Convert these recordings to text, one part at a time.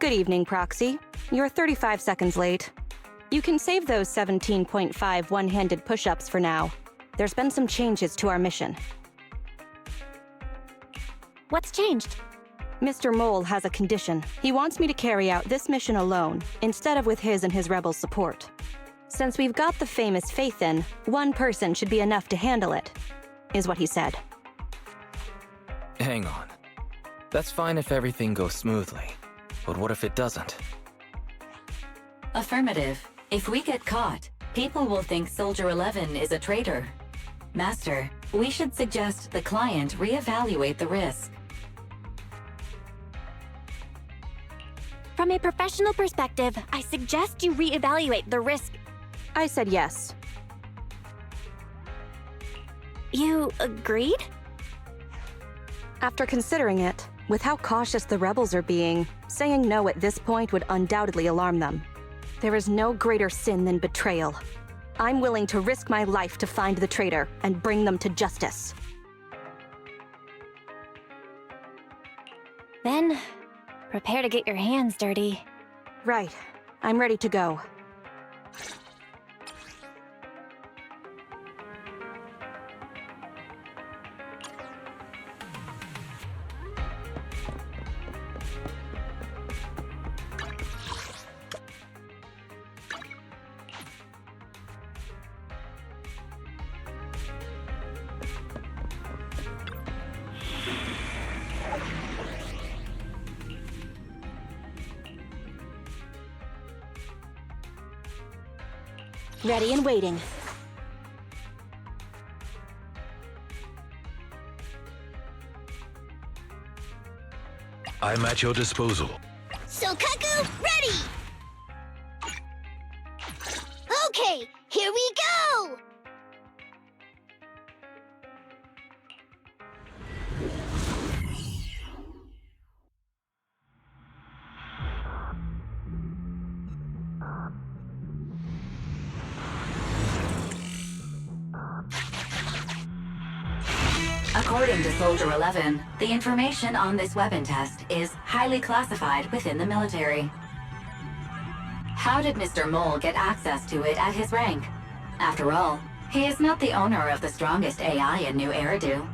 Good evening, Proxy. You're 35 seconds late. You can save those 17.5 one-handed push-ups for now. There's been some changes to our mission. What's changed? Mr. Mole has a condition. He wants me to carry out this mission alone, instead of with his and his rebel support. Since we've got the famous Faith in, one person should be enough to handle it, is what he said. Hang on. That's fine if everything goes smoothly. But what if it doesn't? Affirmative. If we get caught, people will think Soldier 11 is a traitor. Master, we should suggest the client reevaluate the risk. From a professional perspective, I suggest you reevaluate the risk. I said yes. You agreed? After considering it, with how cautious the rebels are being, saying no at this point would undoubtedly alarm them. There is no greater sin than betrayal. I'm willing to risk my life to find the traitor and bring them to justice. Then, prepare to get your hands dirty. Right. I'm ready to go. Ready and waiting. I'm at your disposal. Sokaku, ready! Okay, here we go! According to Soldier 11, the information on this weapon test is highly classified within the military. How did Mr. Mole get access to it at his rank? After all, he is not the owner of the strongest AI in New Eridu.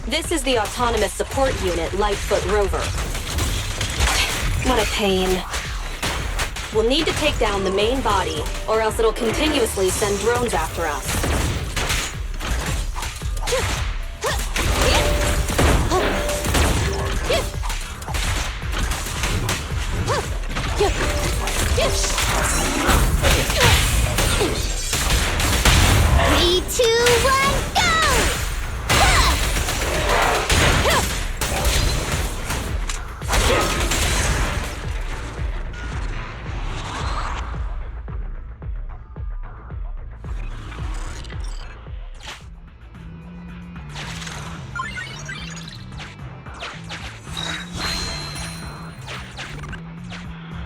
This is the Autonomous Support Unit Lightfoot Rover. What a pain. We'll need to take down the main body, or else it'll continuously send drones after us. Three, two, one, go!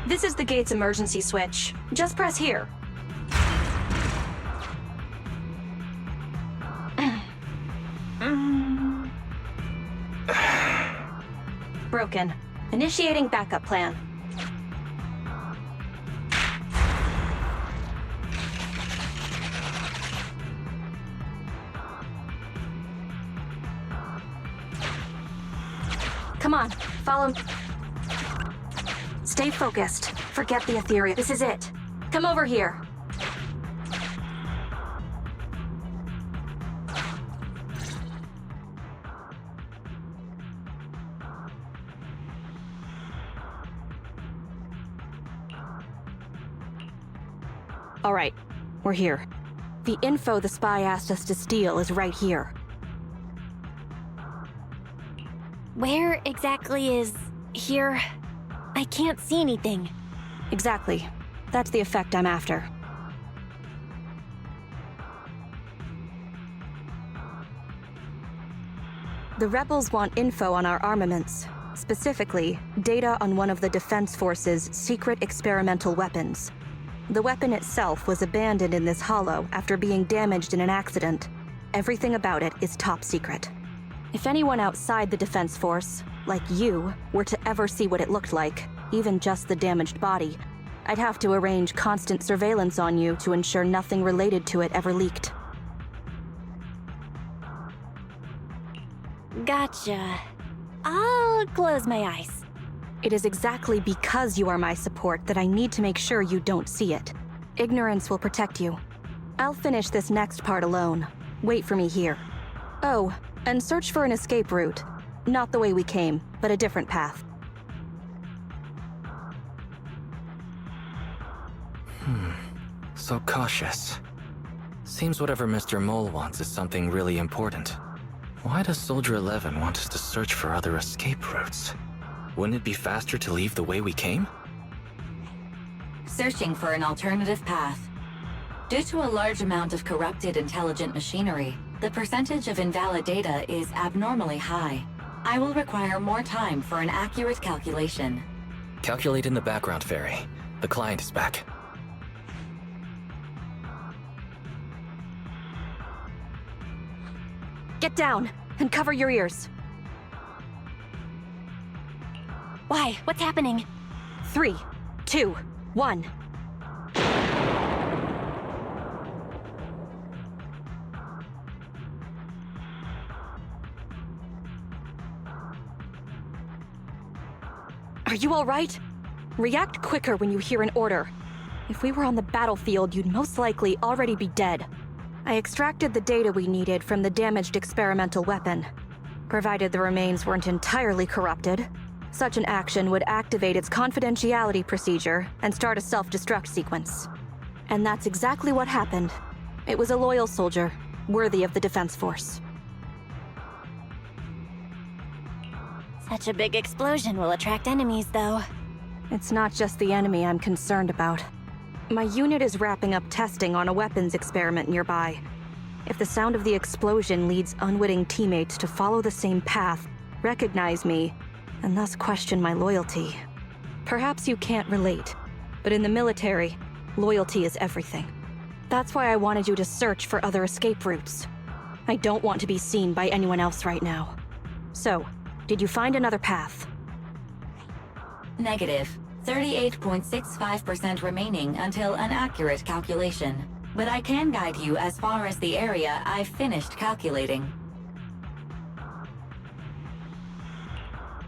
This is the gate's emergency switch. Just press here. Broken. Initiating backup plan. Come on, follow me. Stay focused. Forget the ethereal. This is it. Come over here. All right, we're here. The info the spy asked us to steal is right here. Where exactly is here? I can't see anything. Exactly. That's the effect I'm after. The rebels want info on our armaments. Specifically, data on one of the Defense Force's secret experimental weapons. The weapon itself was abandoned in this hollow after being damaged in an accident. Everything about it is top secret. If anyone outside the Defense Force, like you, were to ever see what it looked like, even just the damaged body, I'd have to arrange constant surveillance on you to ensure nothing related to it ever leaked. Gotcha. I'll close my eyes. It is exactly because you are my support that I need to make sure you don't see it. Ignorance will protect you. I'll finish this next part alone. Wait for me here. Oh, and search for an escape route. Not the way we came, but a different path. So cautious. Seems whatever Mr. Mole wants is something really important. Why does Soldier 11 want us to search for other escape routes? Wouldn't it be faster to leave the way we came? Searching for an alternative path. Due to a large amount of corrupted intelligent machinery, the percentage of invalid data is abnormally high. I will require more time for an accurate calculation. Calculate in the background, Fairy. The client is back. Get down, and cover your ears. Why? What's happening? 3, 2, 1. Are you all right? React quicker when you hear an order. If we were on the battlefield, you'd most likely already be dead. I extracted the data we needed from the damaged experimental weapon. Provided the remains weren't entirely corrupted, such an action would activate its confidentiality procedure and start a self-destruct sequence. And that's exactly what happened. It was a loyal soldier, worthy of the Defense Force. Such a big explosion will attract enemies, though. It's not just the enemy I'm concerned about. My unit is wrapping up testing on a weapons experiment nearby. If the sound of the explosion leads unwitting teammates to follow the same path, recognize me, and thus question my loyalty. Perhaps you can't relate, but in the military, loyalty is everything. That's why I wanted you to search for other escape routes. I don't want to be seen by anyone else right now. So, did you find another path? Negative. 38.65% remaining until an accurate calculation. But I can guide you as far as the area I've finished calculating.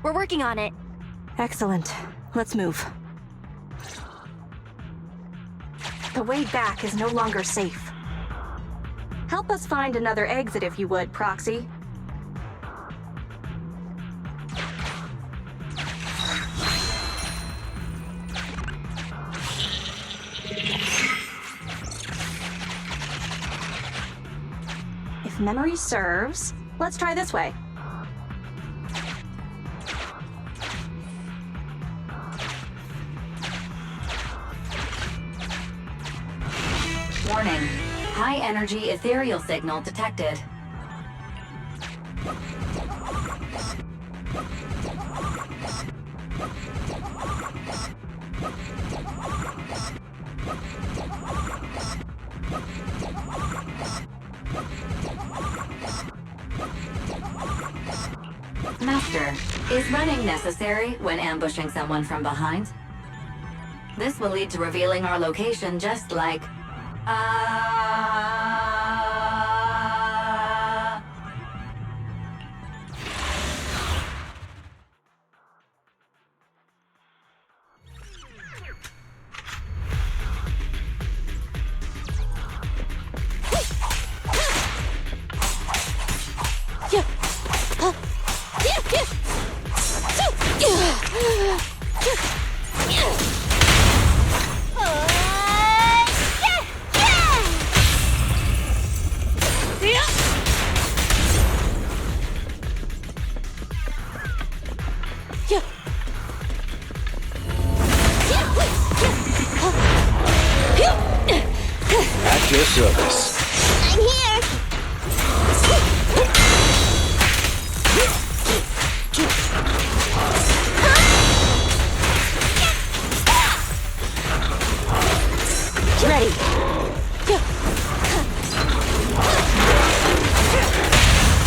We're working on it. Excellent. Let's move. The way back is no longer safe. Help us find another exit if you would, Proxy. If memory serves, let's try this way. Warning. High energy ethereal signal detected. Master, is running necessary when ambushing someone from behind? This will lead to revealing our location just like...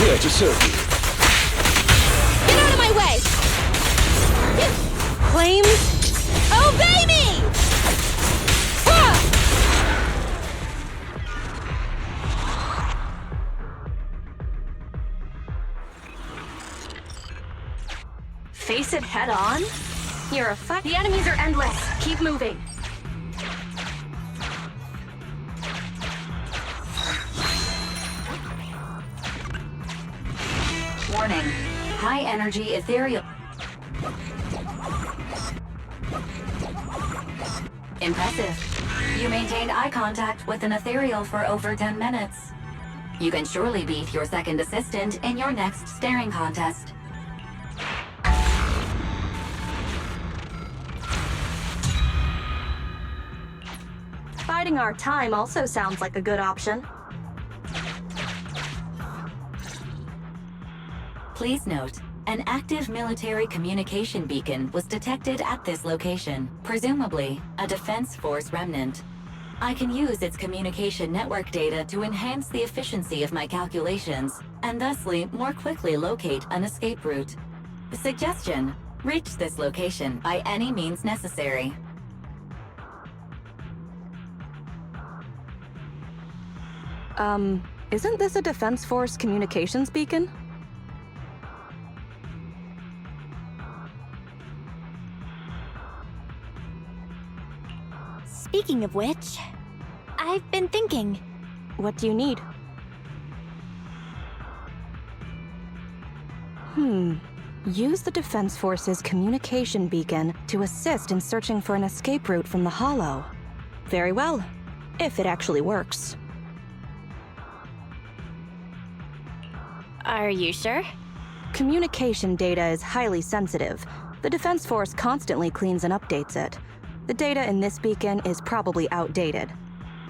Here to serve you. Get out of my way! Flames, obey me! Ah! Face it head on? You're a fuck. The enemies are endless. Keep moving. Warning. High energy ethereal. Impressive. You maintained eye contact with an ethereal for over 10 minutes. You can surely beat your second assistant in your next staring contest. Biding our time also sounds like a good option. Please note, an active military communication beacon was detected at this location, presumably a Defense Force remnant. I can use its communication network data to enhance the efficiency of my calculations, and thusly more quickly locate an escape route. Suggestion: reach this location by any means necessary. Isn't this a Defense Force communications beacon? Speaking of which, I've been thinking. What do you need? Use the Defense Force's communication beacon to assist in searching for an escape route from the Hollow. Very well, if it actually works. Are you sure? Communication data is highly sensitive. The Defense Force constantly cleans and updates it. The data in this beacon is probably outdated.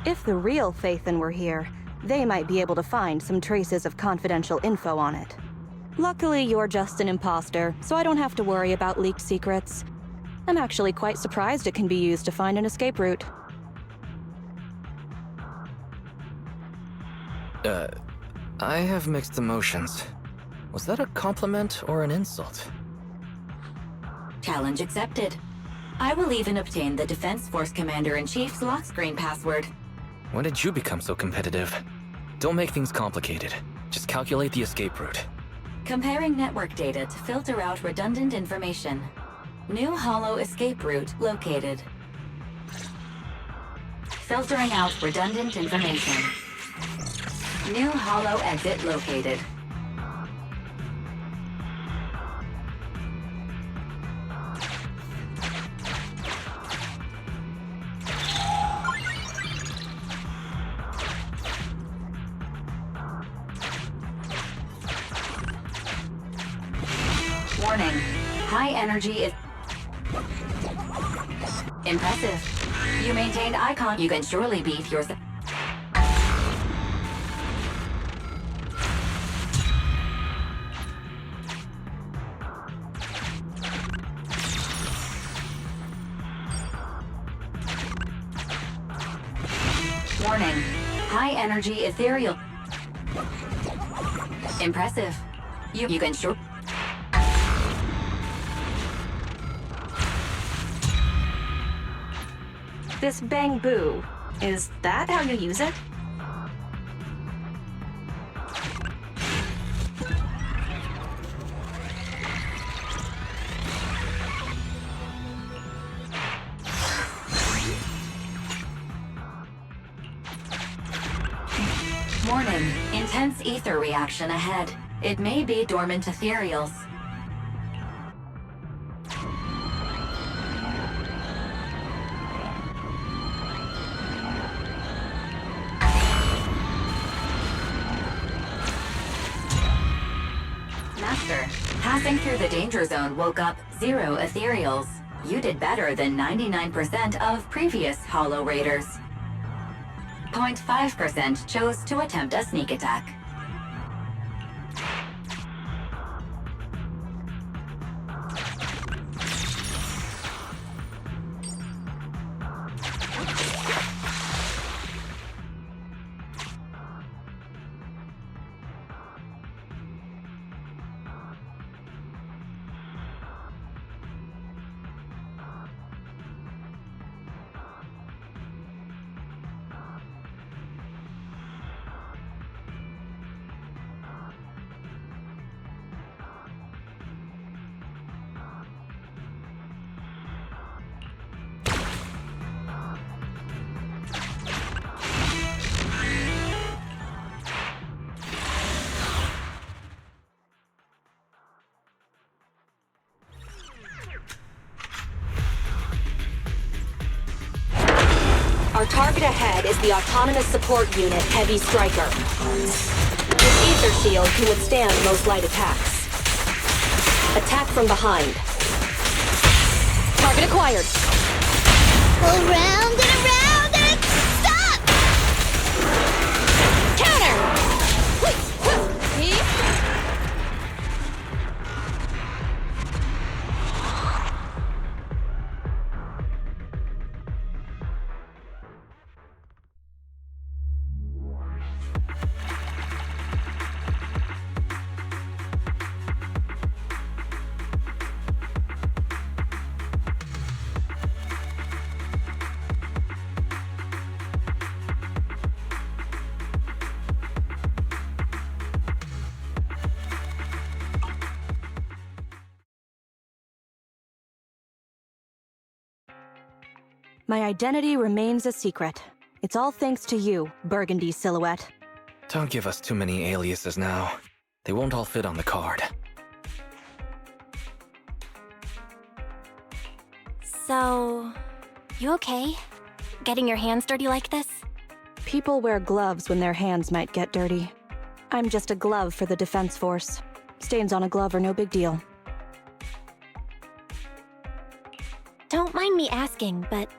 If the real Phaethon were here, they might be able to find some traces of confidential info on it. Luckily, you're just an imposter, so I don't have to worry about leaked secrets. I'm actually quite surprised it can be used to find an escape route. I have mixed emotions. Was that a compliment or an insult? Challenge accepted. I will even obtain the Defense Force Commander-in-Chief's lock screen password. When did you become so competitive? Don't make things complicated. Just calculate the escape route. Comparing network data to filter out redundant information. New Hollow escape route located. Filtering out redundant information. New Hollow exit located. Warning. High energy is... Impressive. You maintained icon. You can surely beat your... Warning. High energy ethereal. Impressive. You can sure... This Bang Boo, is that how you use it? Warning. Intense ether reaction ahead. It may be dormant ethereals. Master, passing through the danger zone woke up 0 ethereals. You did better than 99% of previous Hollow Raiders. 0.5% chose to attempt a sneak attack. target ahead is the Autonomous Support Unit Heavy Striker. With Ether Shield can withstand most light attacks. Attack from behind. Target acquired. Around and around and stop! Counter! My identity remains a secret. It's all thanks to you, Burgundy Silhouette. Don't give us too many aliases now. They won't all fit on the card. So, you okay? Getting your hands dirty like this? People wear gloves when their hands might get dirty. I'm just a glove for the Defense Force. Stains on a glove are no big deal. Don't mind me asking, but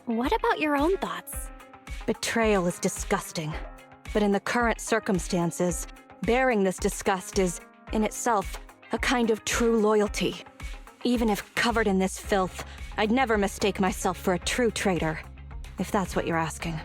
what about your own thoughts? Betrayal is disgusting. But in the current circumstances, bearing this disgust is, in itself, a kind of true loyalty. Even if covered in this filth, I'd never mistake myself for a true traitor, if that's what you're asking.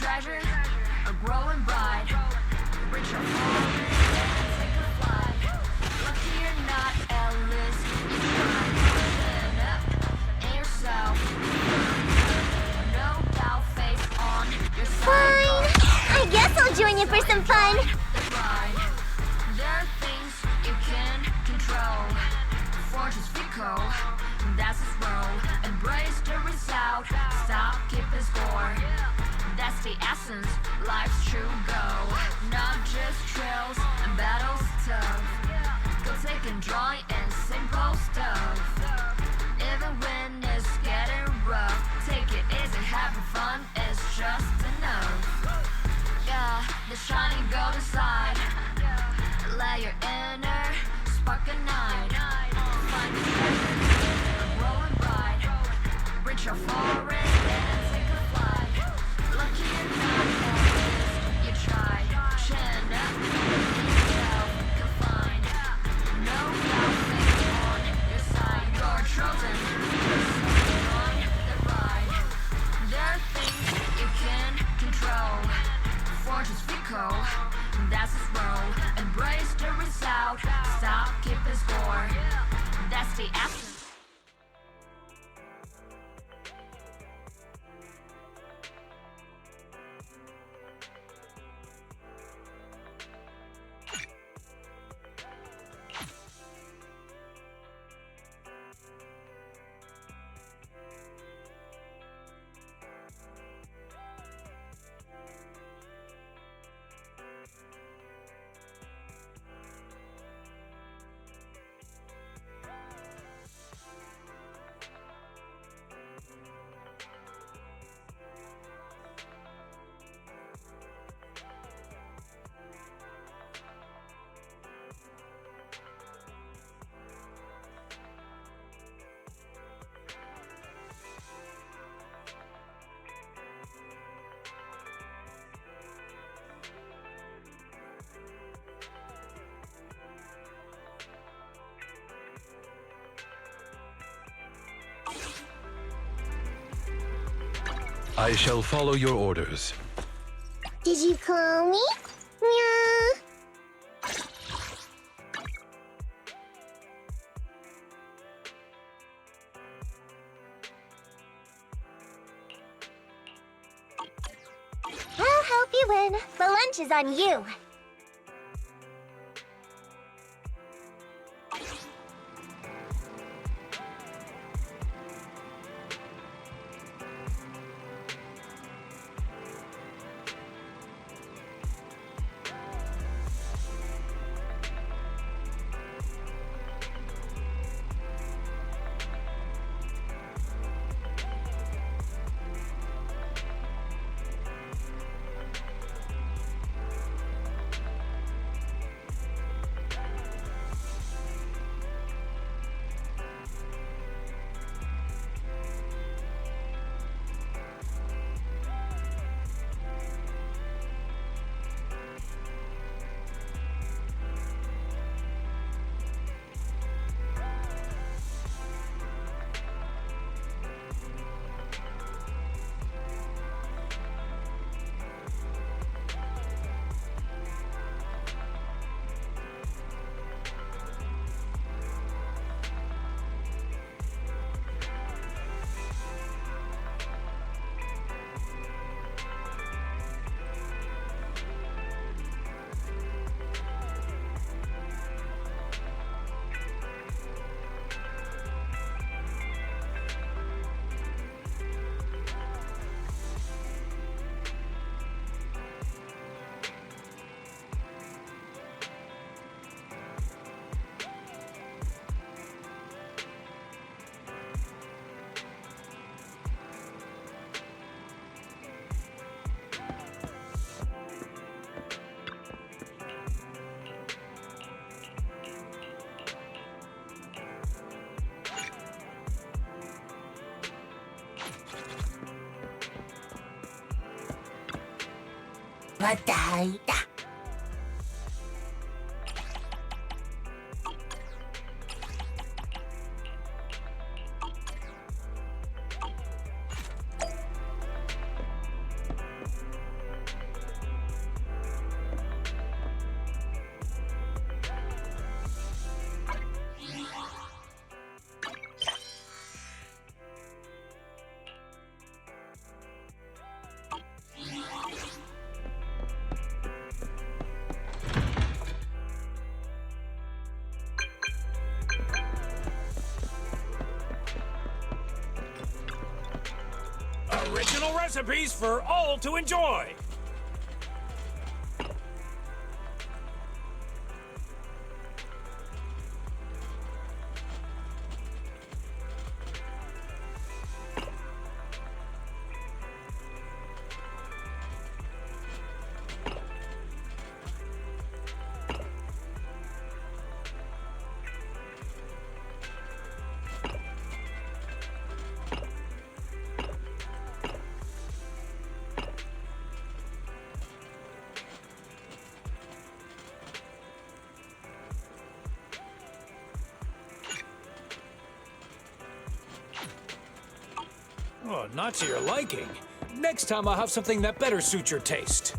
treasure are growing bright. Reach your forward and take a flight. Lucky you're not Ellis. You try pushing up in yourself. No doubt, face on your side. Fine. I guess I'll join you for some fun. There are things you can control. Fortune's fickle, that's his role. Embrace the result, stop keeping score. That's the essence, life's true goal. Not just trails and battles tough. Go taking joy in simple stuff. Even when it's getting rough, take it easy, having fun is just enough. Yeah, the shiny golden side. Let your inner spark ignite. Find the treasure, growing bright. Reach your forest and take a flight. Lucky you're not Elvis, you try. Chin up, yourself confined. No doubt, face on your side. You're chosen, just on the ride. There are things you can control. Fortune's fickle, that's his role. Embrace the result, stop keeping score. That's the essence. I shall follow your orders. Did you call me? Yeah. I'll help you win. The lunch is on you. Patay. Original recipes for all to enjoy. Oh, not to your liking. Next time I'll have something that better suits your taste.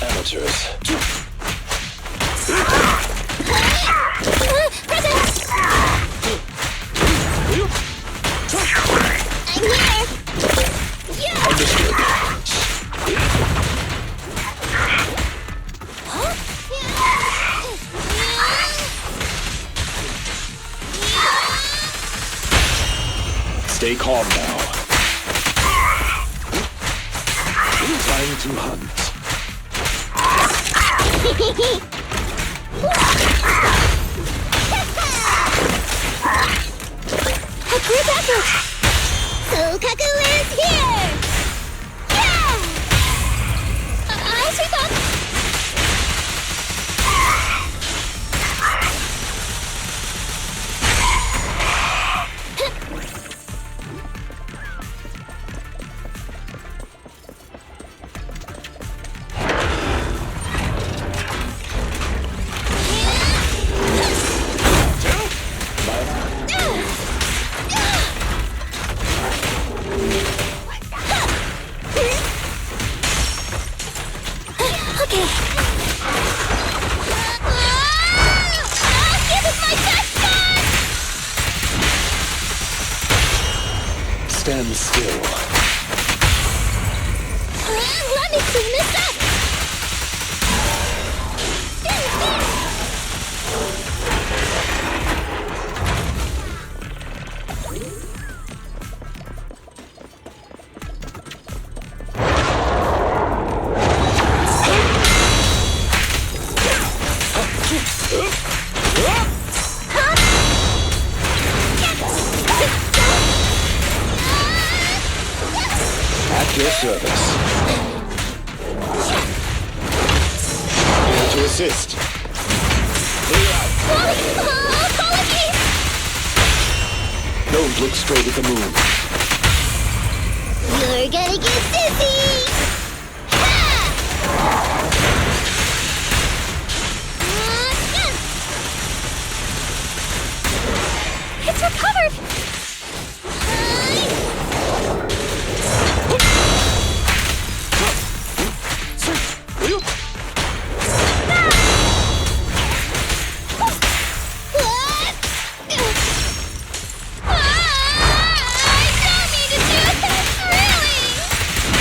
Amateurs. Stay calm now. Time to hunt. A crew package! Sokaku is here! Yeah! As we thought! Stand still. Let me clean this up! At your service. Here to assist. Apologies! Don't look straight at the moon. You're gonna get dizzy! It's recovered! I don't need to do this, really!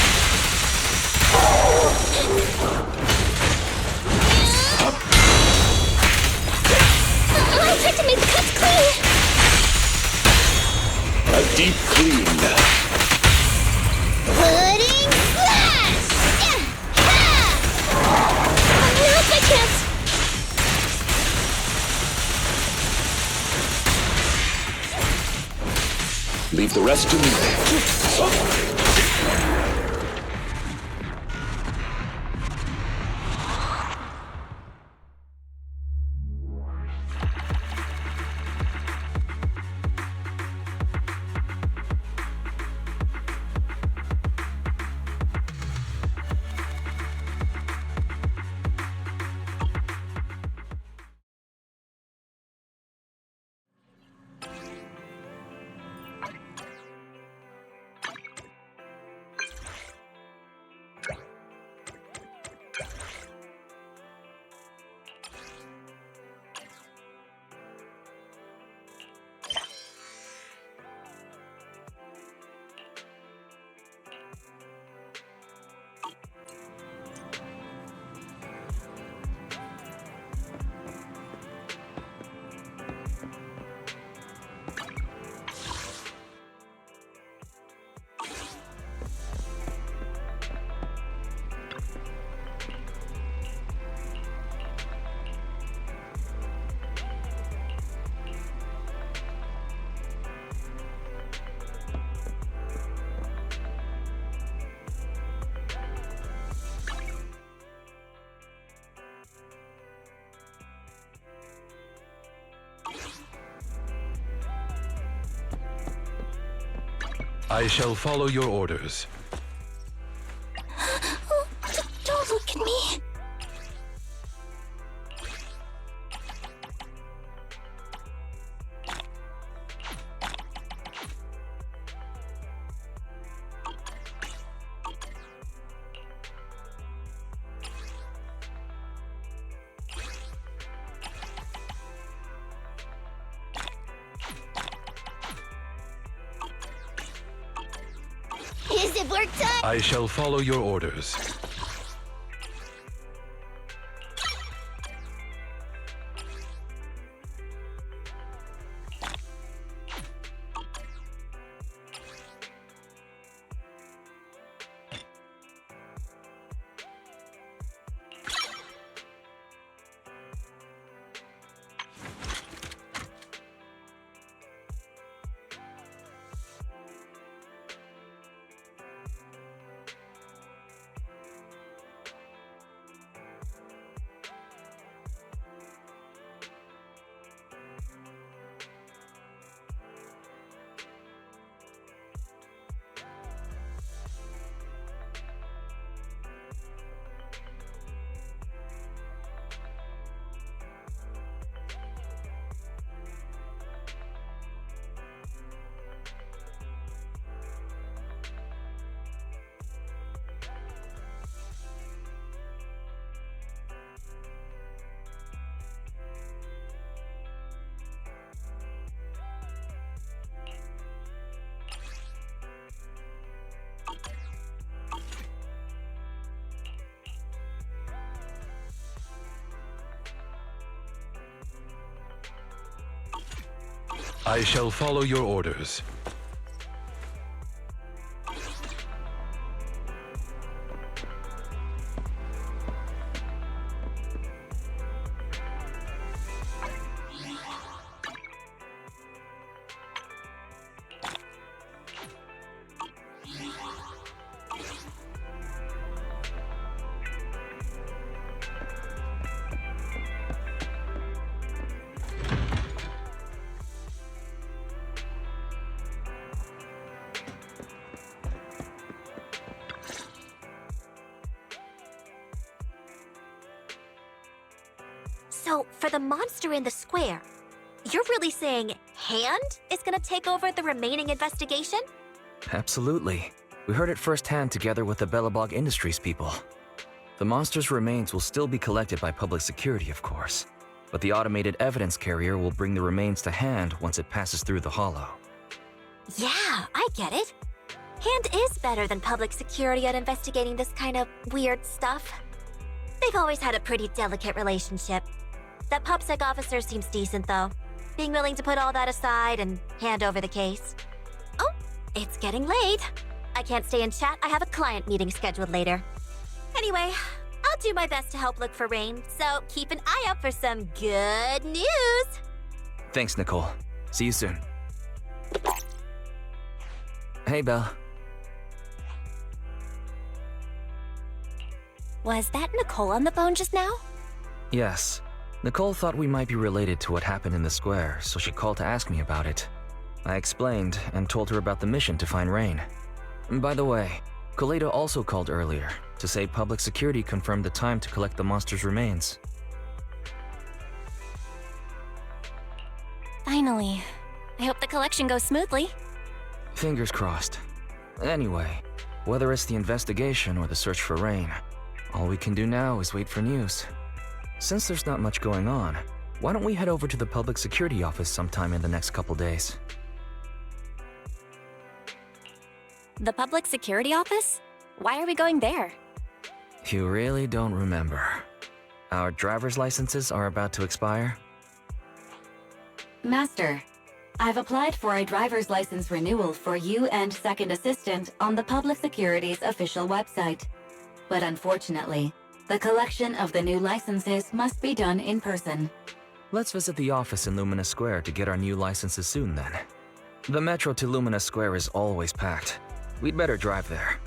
rest to me. I shall follow your orders. Don't look at me. Is it work time? I shall follow your orders. I shall follow your orders. So, for the monster in the square, you're really saying Hand is gonna take over the remaining investigation? Absolutely. We heard it firsthand together with the Bellabog Industries people. The monster's remains will still be collected by public security, of course. But the automated evidence carrier will bring the remains to Hand once it passes through the hollow. Yeah, I get it. Hand is better than public security at investigating this kind of weird stuff. They've always had a pretty delicate relationship. That PubSec officer seems decent, though, being willing to put all that aside and hand over the case. Oh, it's getting late. I can't stay and chat. I have a client meeting scheduled later. Anyway, I'll do my best to help look for Rain, so keep an eye out for some good news. Thanks, Nicole. See you soon. Hey, Belle. Was that Nicole on the phone just now? Yes. Nicole thought we might be related to what happened in the square, so she called to ask me about it. I explained and told her about the mission to find Rain. By the way, Koledo also called earlier to say public security confirmed the time to collect the monster's remains. Finally. I hope the collection goes smoothly. Fingers crossed. Anyway, whether it's the investigation or the search for Rain, all we can do now is wait for news. Since there's not much going on, why don't we head over to the public security office sometime in the next couple days? The public security office? Why are we going there? You really don't remember. Our driver's licenses are about to expire. Master, I've applied for a driver's license renewal for you and Second Assistant on the Public Security's official website. But unfortunately, the collection of the new licenses must be done in person. Let's visit the office in Lumina Square to get our new licenses soon then. The metro to Lumina Square is always packed. We'd better drive there.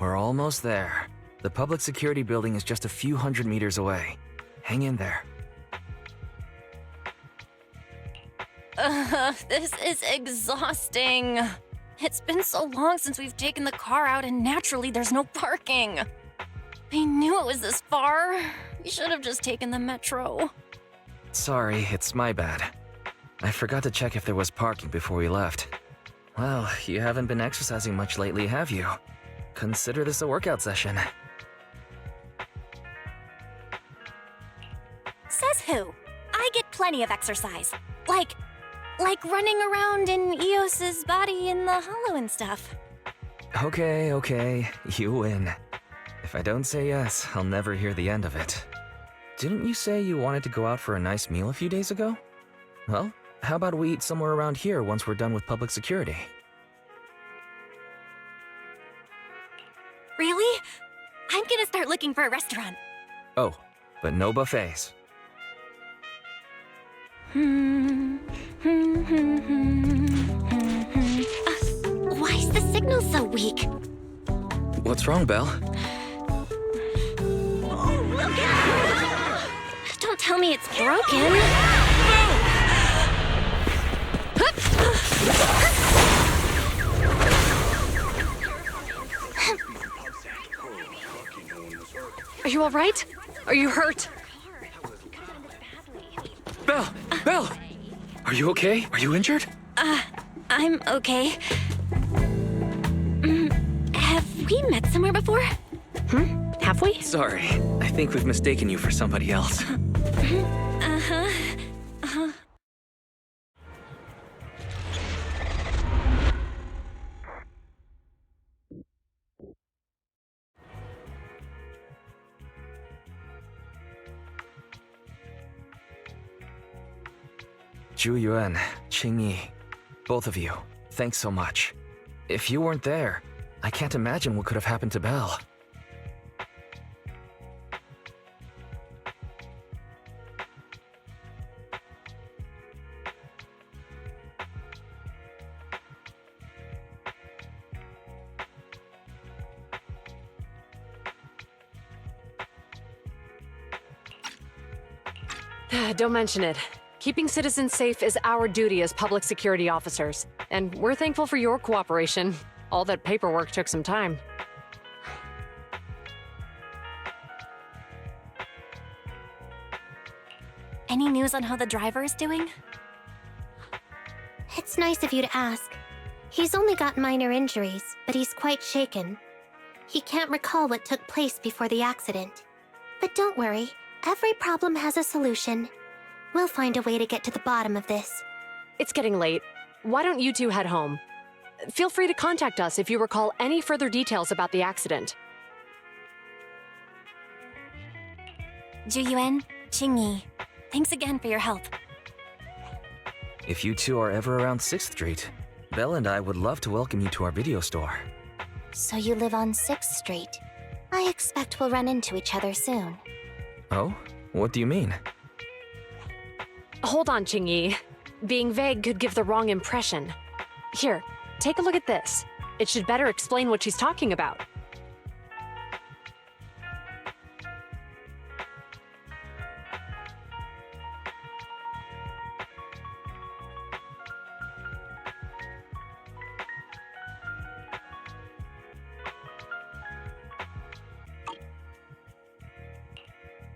We're almost there. The public security building is just a few hundred meters away. Hang in there. This is exhausting. It's been so long since we've taken the car out, and naturally there's no parking. I knew it was this far. We should have just taken the metro. Sorry, it's my bad. I forgot to check if there was parking before we left. Well, you haven't been exercising much lately, have you? Consider this a workout session. Says who? I get plenty of exercise. Like running around in Eos's body in the hollow and stuff. Okay, you win. If I don't say yes, I'll never hear the end of it. Didn't you say you wanted to go out for a nice meal a few days ago? Well, how about we eat somewhere around here once we're done with public security? Really? I'm gonna start looking for a restaurant. Oh, but no buffets. Why is the signal so weak? What's wrong, Belle? Don't tell me it's broken. Are you all right? Are you hurt? Belle! Are you okay? Are you injured? I'm okay. Have we met somewhere before? Have we? Sorry, I think we've mistaken you for somebody else. Zhu Yuan, Qing Yi, both of you, thanks so much. If you weren't there, I can't imagine what could have happened to Belle. Don't mention it. Keeping citizens safe is our duty as public security officers, and we're thankful for your cooperation. All that paperwork took some time. Any news on how the driver is doing? It's nice of you to ask. He's only got minor injuries, but he's quite shaken. He can't recall what took place before the accident. But don't worry, every problem has a solution. We'll find a way to get to the bottom of this. It's getting late. Why don't you two head home? Feel free to contact us if you recall any further details about the accident. Zhu Yuan, Qing Yi, thanks again for your help. If you two are ever around 6th Street, Belle and I would love to welcome you to our video store. So you live on 6th Street. I expect we'll run into each other soon. Oh? What do you mean? Hold on, Qing Yi. Being vague could give the wrong impression. Here, take a look at this. It should better explain what she's talking about.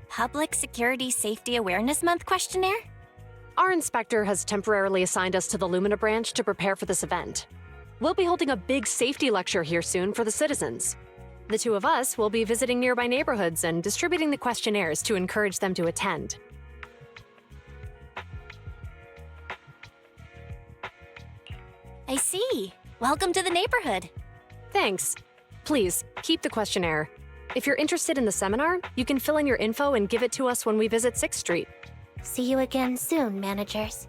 Public Security Safety Awareness Month questionnaire? Our inspector has temporarily assigned us to the Lumina branch to prepare for this event. We'll be holding a big safety lecture here soon for the citizens. The two of us will be visiting nearby neighborhoods and distributing the questionnaires to encourage them to attend. I see. Welcome to the neighborhood. Thanks. Please, keep the questionnaire. If you're interested in the seminar, you can fill in your info and give it to us when we visit 6th Street. See you again soon, managers.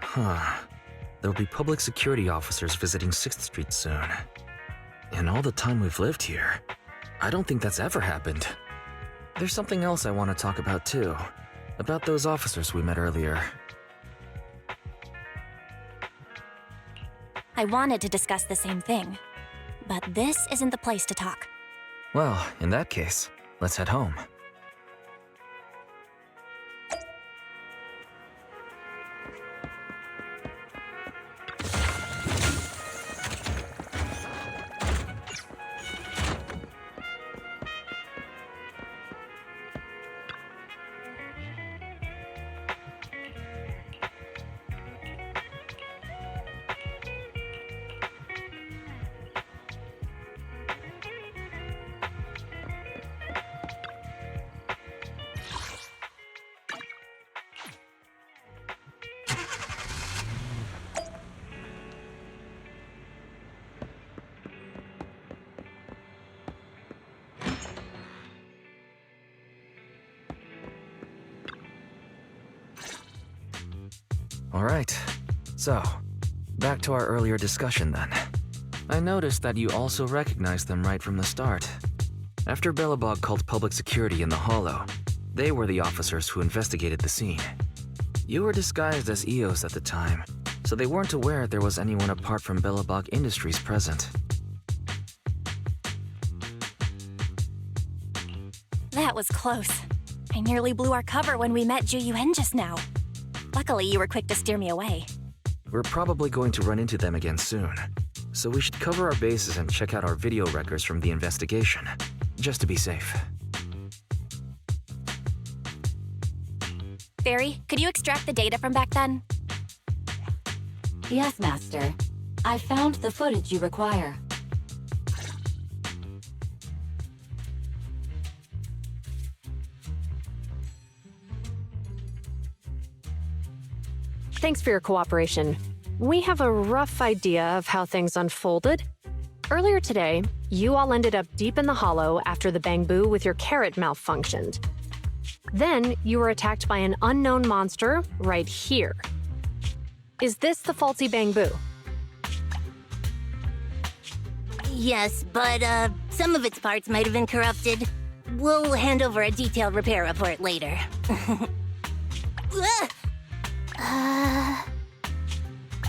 Huh. There'll be public security officers visiting 6th Street soon. In all the time we've lived here, I don't think that's ever happened. There's something else I want to talk about too. About those officers we met earlier. I wanted to discuss the same thing. But this isn't the place to talk. Well, in that case, let's head home. Alright, so, back to our earlier discussion then. I noticed that you also recognized them right from the start. After Belobog called public security in the Hollow, they were the officers who investigated the scene. You were disguised as EOS at the time, so they weren't aware there was anyone apart from Belobog Industries present. That was close. I nearly blew our cover when we met Ju-Yuen just now. Luckily, you were quick to steer me away. We're probably going to run into them again soon, so we should cover our bases and check out our video records from the investigation, just to be safe. Barry, could you extract the data from back then? Yes, Master. I found the footage you require. Thanks for your cooperation. We have a rough idea of how things unfolded. Earlier today, you all ended up deep in the Hollow after the Bangbu with your carrot malfunctioned. Then, you were attacked by an unknown monster right here. Is this the faulty Bangbu? Yes, but some of its parts might have been corrupted. We'll hand over a detailed repair report later.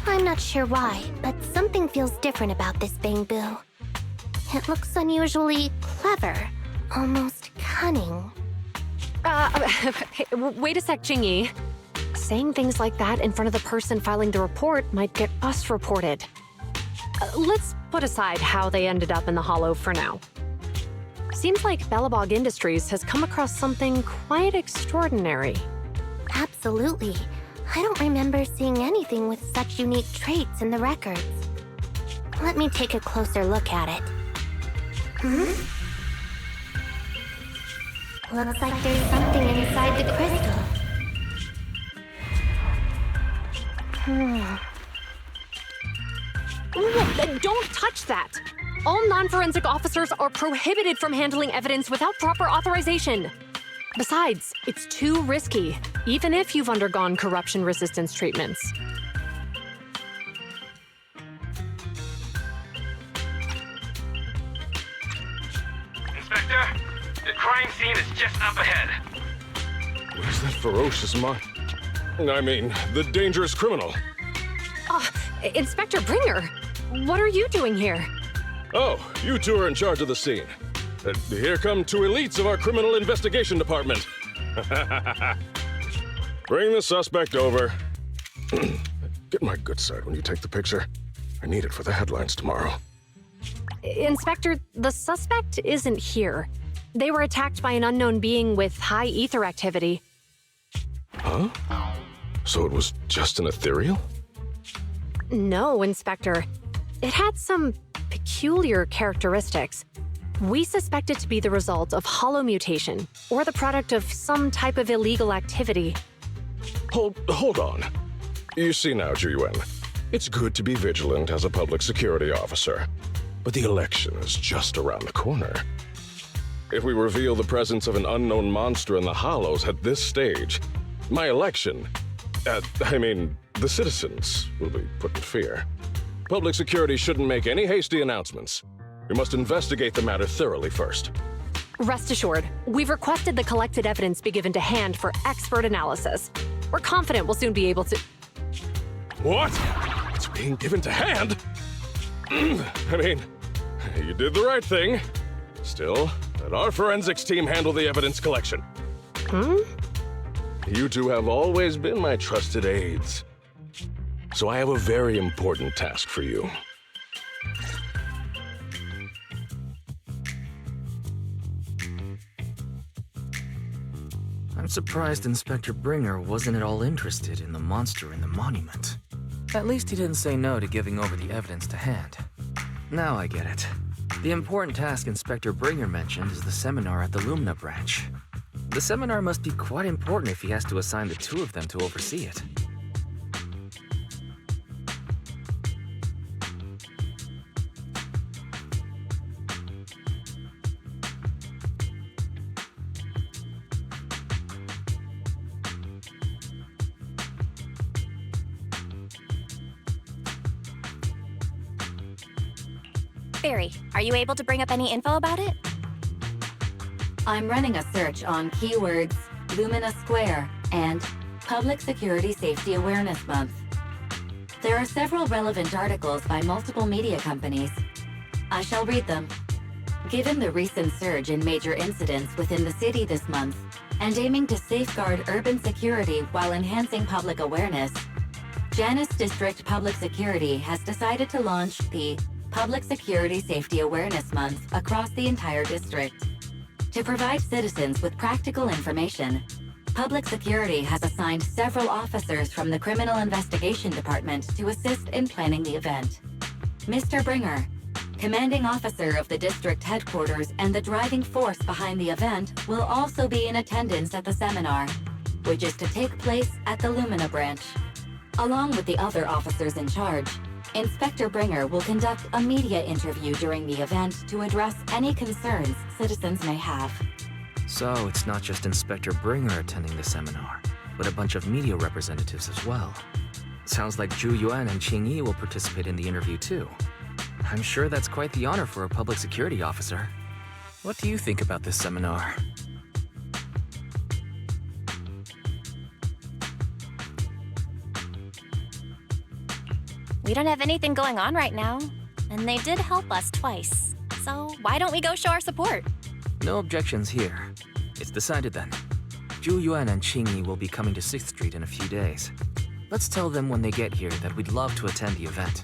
I'm not sure why, but something feels different about this Bangbu. It looks unusually clever, almost cunning. Wait a sec, Jingyi. Saying things like that in front of the person filing the report might get us reported. Let's put aside how they ended up in the Hollow for now. Seems like Belobog Industries has come across something quite extraordinary. Absolutely. I don't remember seeing anything with such unique traits in the records. Let me take a closer look at it. Looks like there's something inside the crystal. Don't touch that! All non-forensic officers are prohibited from handling evidence without proper authorization. Besides, it's too risky, even if you've undergone corruption resistance treatments. Inspector, the crime scene is just up ahead. Where's that ferocious the dangerous criminal? Inspector Bringer, what are you doing here? Oh, you two are in charge of the scene. Here come two elites of our criminal investigation department. Bring the suspect over. Get my good side when you take the picture. I need it for the headlines tomorrow. Inspector, the suspect isn't here. They were attacked by an unknown being with high ether activity. Huh? So it was just an ethereal? No, Inspector. It had some peculiar characteristics. We suspect it to be the result of hollow mutation, or the product of some type of illegal activity. Hold on. You see now, Ju-Yuen, it's good to be vigilant as a public security officer, but the election is just around the corner. If we reveal the presence of an unknown monster in the Hollows at this stage, my election, the citizens will be put in fear. Public security shouldn't make any hasty announcements. We must investigate the matter thoroughly first. Rest assured, we've requested the collected evidence be given to hand for expert analysis. We're confident we'll soon be able to... What? It's being given to hand? I mean, you did the right thing. Still, let our forensics team handle the evidence collection. You two have always been my trusted aides. So I have a very important task for you. I'm surprised Inspector Bringer wasn't at all interested in the monster in the monument. At least he didn't say no to giving over the evidence to hand. Now I get it. The important task Inspector Bringer mentioned is the seminar at the Lumina branch. The seminar must be quite important if he has to assign the two of them to oversee it. Barry, are you able to bring up any info about it? I'm running a search on keywords Lumina Square and Public Security Safety Awareness Month. There are several relevant articles by multiple media companies. I shall read them. Given the recent surge in major incidents within the city this month, and aiming to safeguard urban security while enhancing public awareness, Janus District Public Security has decided to launch the Public Security Safety Awareness Month across the entire district. To provide citizens with practical information, Public Security has assigned several officers from the Criminal Investigation Department to assist in planning the event. Mr. Bringer, commanding officer of the district headquarters and the driving force behind the event, will also be in attendance at the seminar, which is to take place at the Lumina branch. Along with the other officers in charge, Inspector Bringer will conduct a media interview during the event to address any concerns citizens may have. So it's not just Inspector Bringer attending the seminar, but a bunch of media representatives as well. Sounds like Zhu Yuan and Qing Yi will participate in the interview too. I'm sure that's quite the honor for a public security officer. What do you think about this seminar? We don't have anything going on right now, and they did help us twice. So why don't we go show our support? No objections here. It's decided then. Zhu Yuan and Qing Yi will be coming to 6th Street in a few days. Let's tell them when they get here that we'd love to attend the event.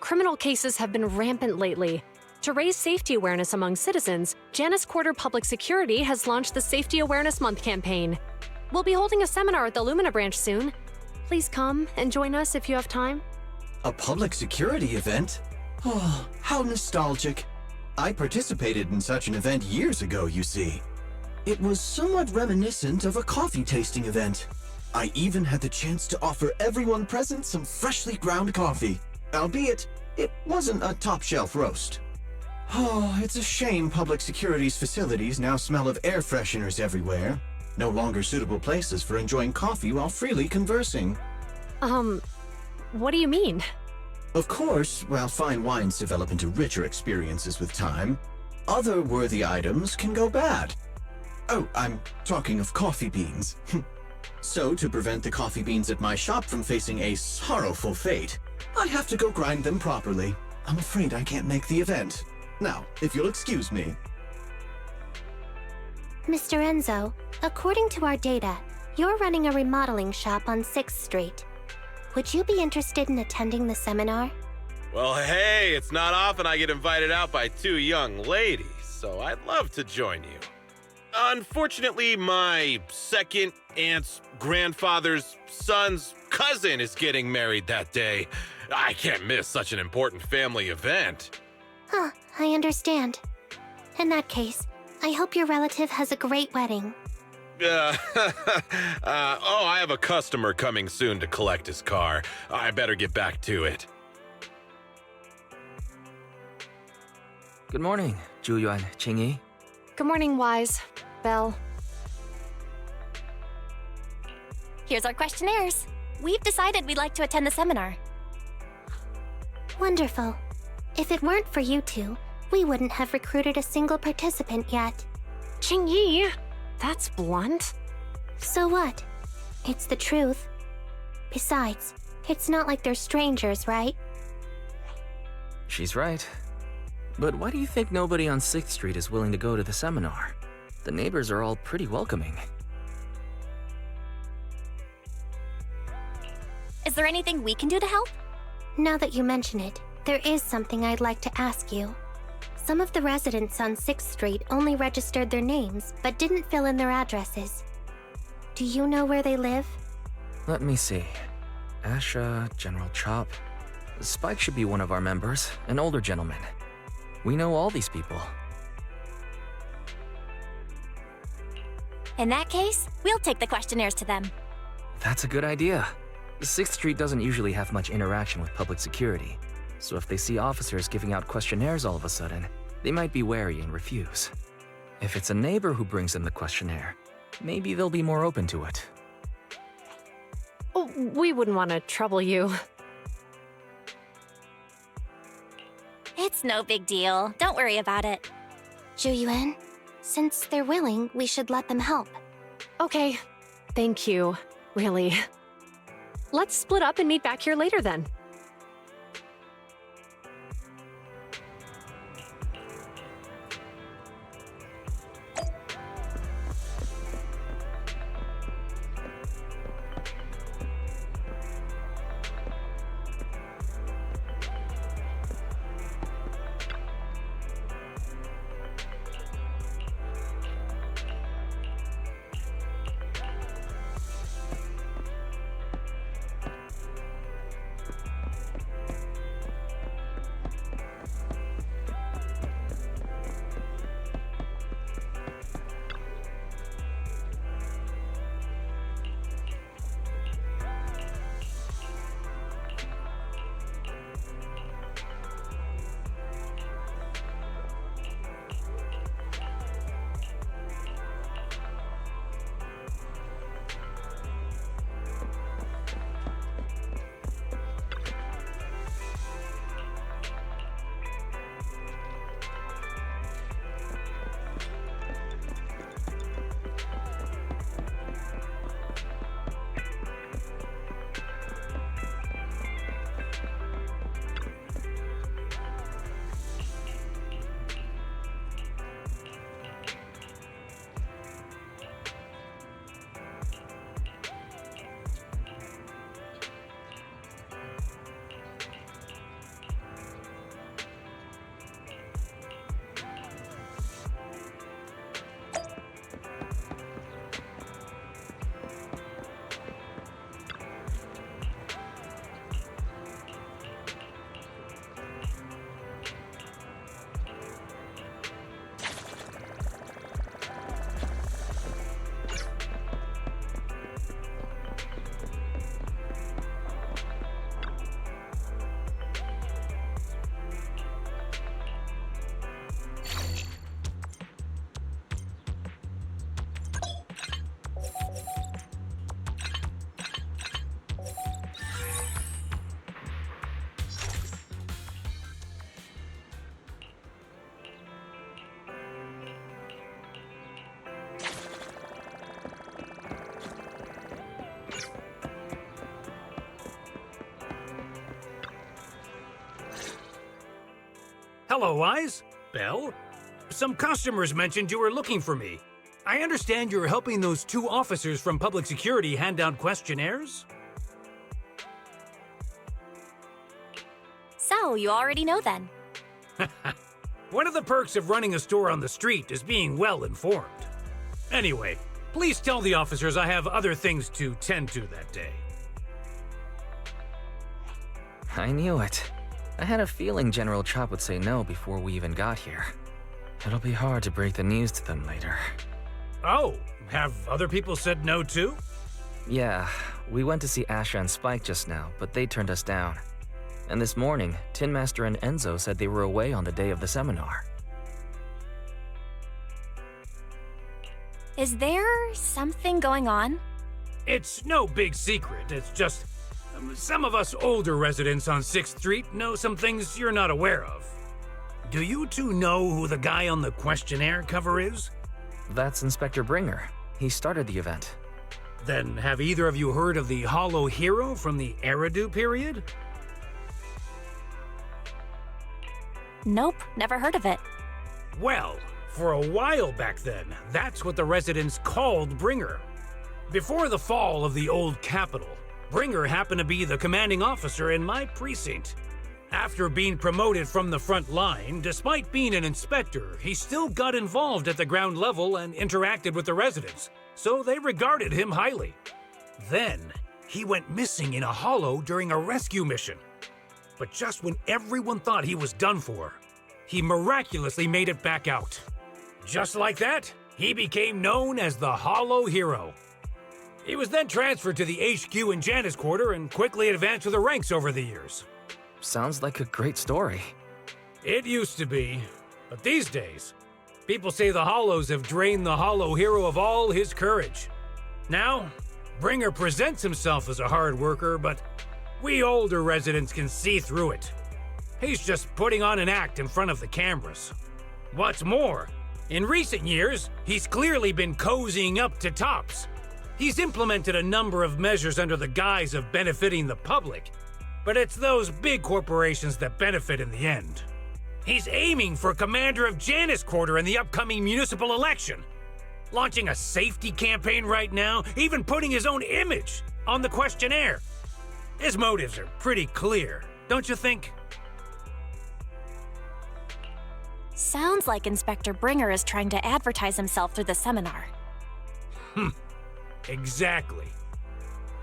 Criminal cases have been rampant lately. To raise safety awareness among citizens, Janus Quarter Public Security has launched the Safety Awareness Month campaign. We'll be holding a seminar at the Lumina branch soon. Please come and join us if you have time. A public security event? Oh, how nostalgic. I participated in such an event years ago, you see. It was somewhat reminiscent of a coffee tasting event. I even had the chance to offer everyone present some freshly ground coffee, albeit it wasn't a top-shelf roast. Oh, it's a shame public security's facilities now smell of air fresheners everywhere. No longer suitable places for enjoying coffee while freely conversing. What do you mean? Of course, while fine wines develop into richer experiences with time, other worthy items can go bad. Oh, I'm talking of coffee beans. So, to prevent the coffee beans at my shop from facing a sorrowful fate, I have to go grind them properly. I'm afraid I can't make the event. Now, if you'll excuse me. Mr. Enzo, according to our data, you're running a remodeling shop on 6th Street. Would you be interested in attending the seminar? Well, hey, it's not often I get invited out by two young ladies, so I'd love to join you. Unfortunately, my second aunt's grandfather's son's cousin is getting married that day. I can't miss such an important family event. Huh, I understand. In that case, I hope your relative has a great wedding. I have a customer coming soon to collect his car. I better get back to it. Good morning, Zhuyuan, Qingyi. Good morning, Wise. Belle. Here's our questionnaires. We've decided we'd like to attend the seminar. Wonderful. If it weren't for you two, we wouldn't have recruited a single participant yet. Qingyi, that's blunt. So what? It's the truth. Besides, it's not like they're strangers, right? She's right. But why do you think nobody on 6th Street is willing to go to the seminar? The neighbors are all pretty welcoming. Is there anything we can do to help? Now that you mention it, there is something I'd like to ask you. Some of the residents on 6th Street only registered their names, but didn't fill in their addresses. Do you know where they live? Let me see. Asha, General Chop. Spike should be one of our members, an older gentleman. We know all these people. In that case, we'll take the questionnaires to them. That's a good idea. 6th Street doesn't usually have much interaction with public security, so if they see officers giving out questionnaires all of a sudden, they might be wary and refuse. If it's a neighbor who brings them the questionnaire, maybe they'll be more open to it. Oh, we wouldn't want to trouble you. It's no big deal. Don't worry about it. Zhuyuan, since they're willing, we should let them help. Okay, thank you, really. Let's split up and meet back here later then. Hello, Eyes. Belle? Some customers mentioned you were looking for me. I understand you're helping those 2 officers from public security hand out questionnaires? So, you already know then. One of the perks of running a store on the street is being well informed. Anyway, please tell the officers I have other things to tend to that day. I knew it. I had a feeling General Chop would say no before we even got here. It'll be hard to break the news to them later. Oh, have other people said no too? Yeah, we went to see Asha and Spike just now, but they turned us down. And this morning, Tin Master and Enzo said they were away on the day of the seminar. Is there something going on? It's no big secret. It's just some of us older residents on 6th Street know some things you're not aware of. Do you 2 know who the guy on the questionnaire cover is? That's Inspector Bringer. He started the event. Then have either of you heard of the Hollow Hero from the Eridu period? Nope, never heard of it. Well, for a while back then, that's what the residents called Bringer. Before the fall of the old capital, Bringer happened to be the commanding officer in my precinct. After being promoted from the front line, despite being an inspector, he still got involved at the ground level and interacted with the residents, so they regarded him highly. Then, he went missing in a hollow during a rescue mission. But just when everyone thought he was done for, he miraculously made it back out. Just like that, he became known as the Hollow Hero. He was then transferred to the HQ in Janus Quarter and quickly advanced through the ranks over the years. Sounds like a great story. It used to be, but these days, people say the Hollows have drained the Hollow Hero of all his courage. Now, Bringer presents himself as a hard worker, but we older residents can see through it. He's just putting on an act in front of the cameras. What's more, in recent years, he's clearly been cozying up to Tops. He's implemented a number of measures under the guise of benefiting the public, but it's those big corporations that benefit in the end. He's aiming for commander of Janus Quarter in the upcoming municipal election, launching a safety campaign right now, even putting his own image on the questionnaire. His motives are pretty clear, don't you think? Sounds like Inspector Bringer is trying to advertise himself through the seminar. Exactly.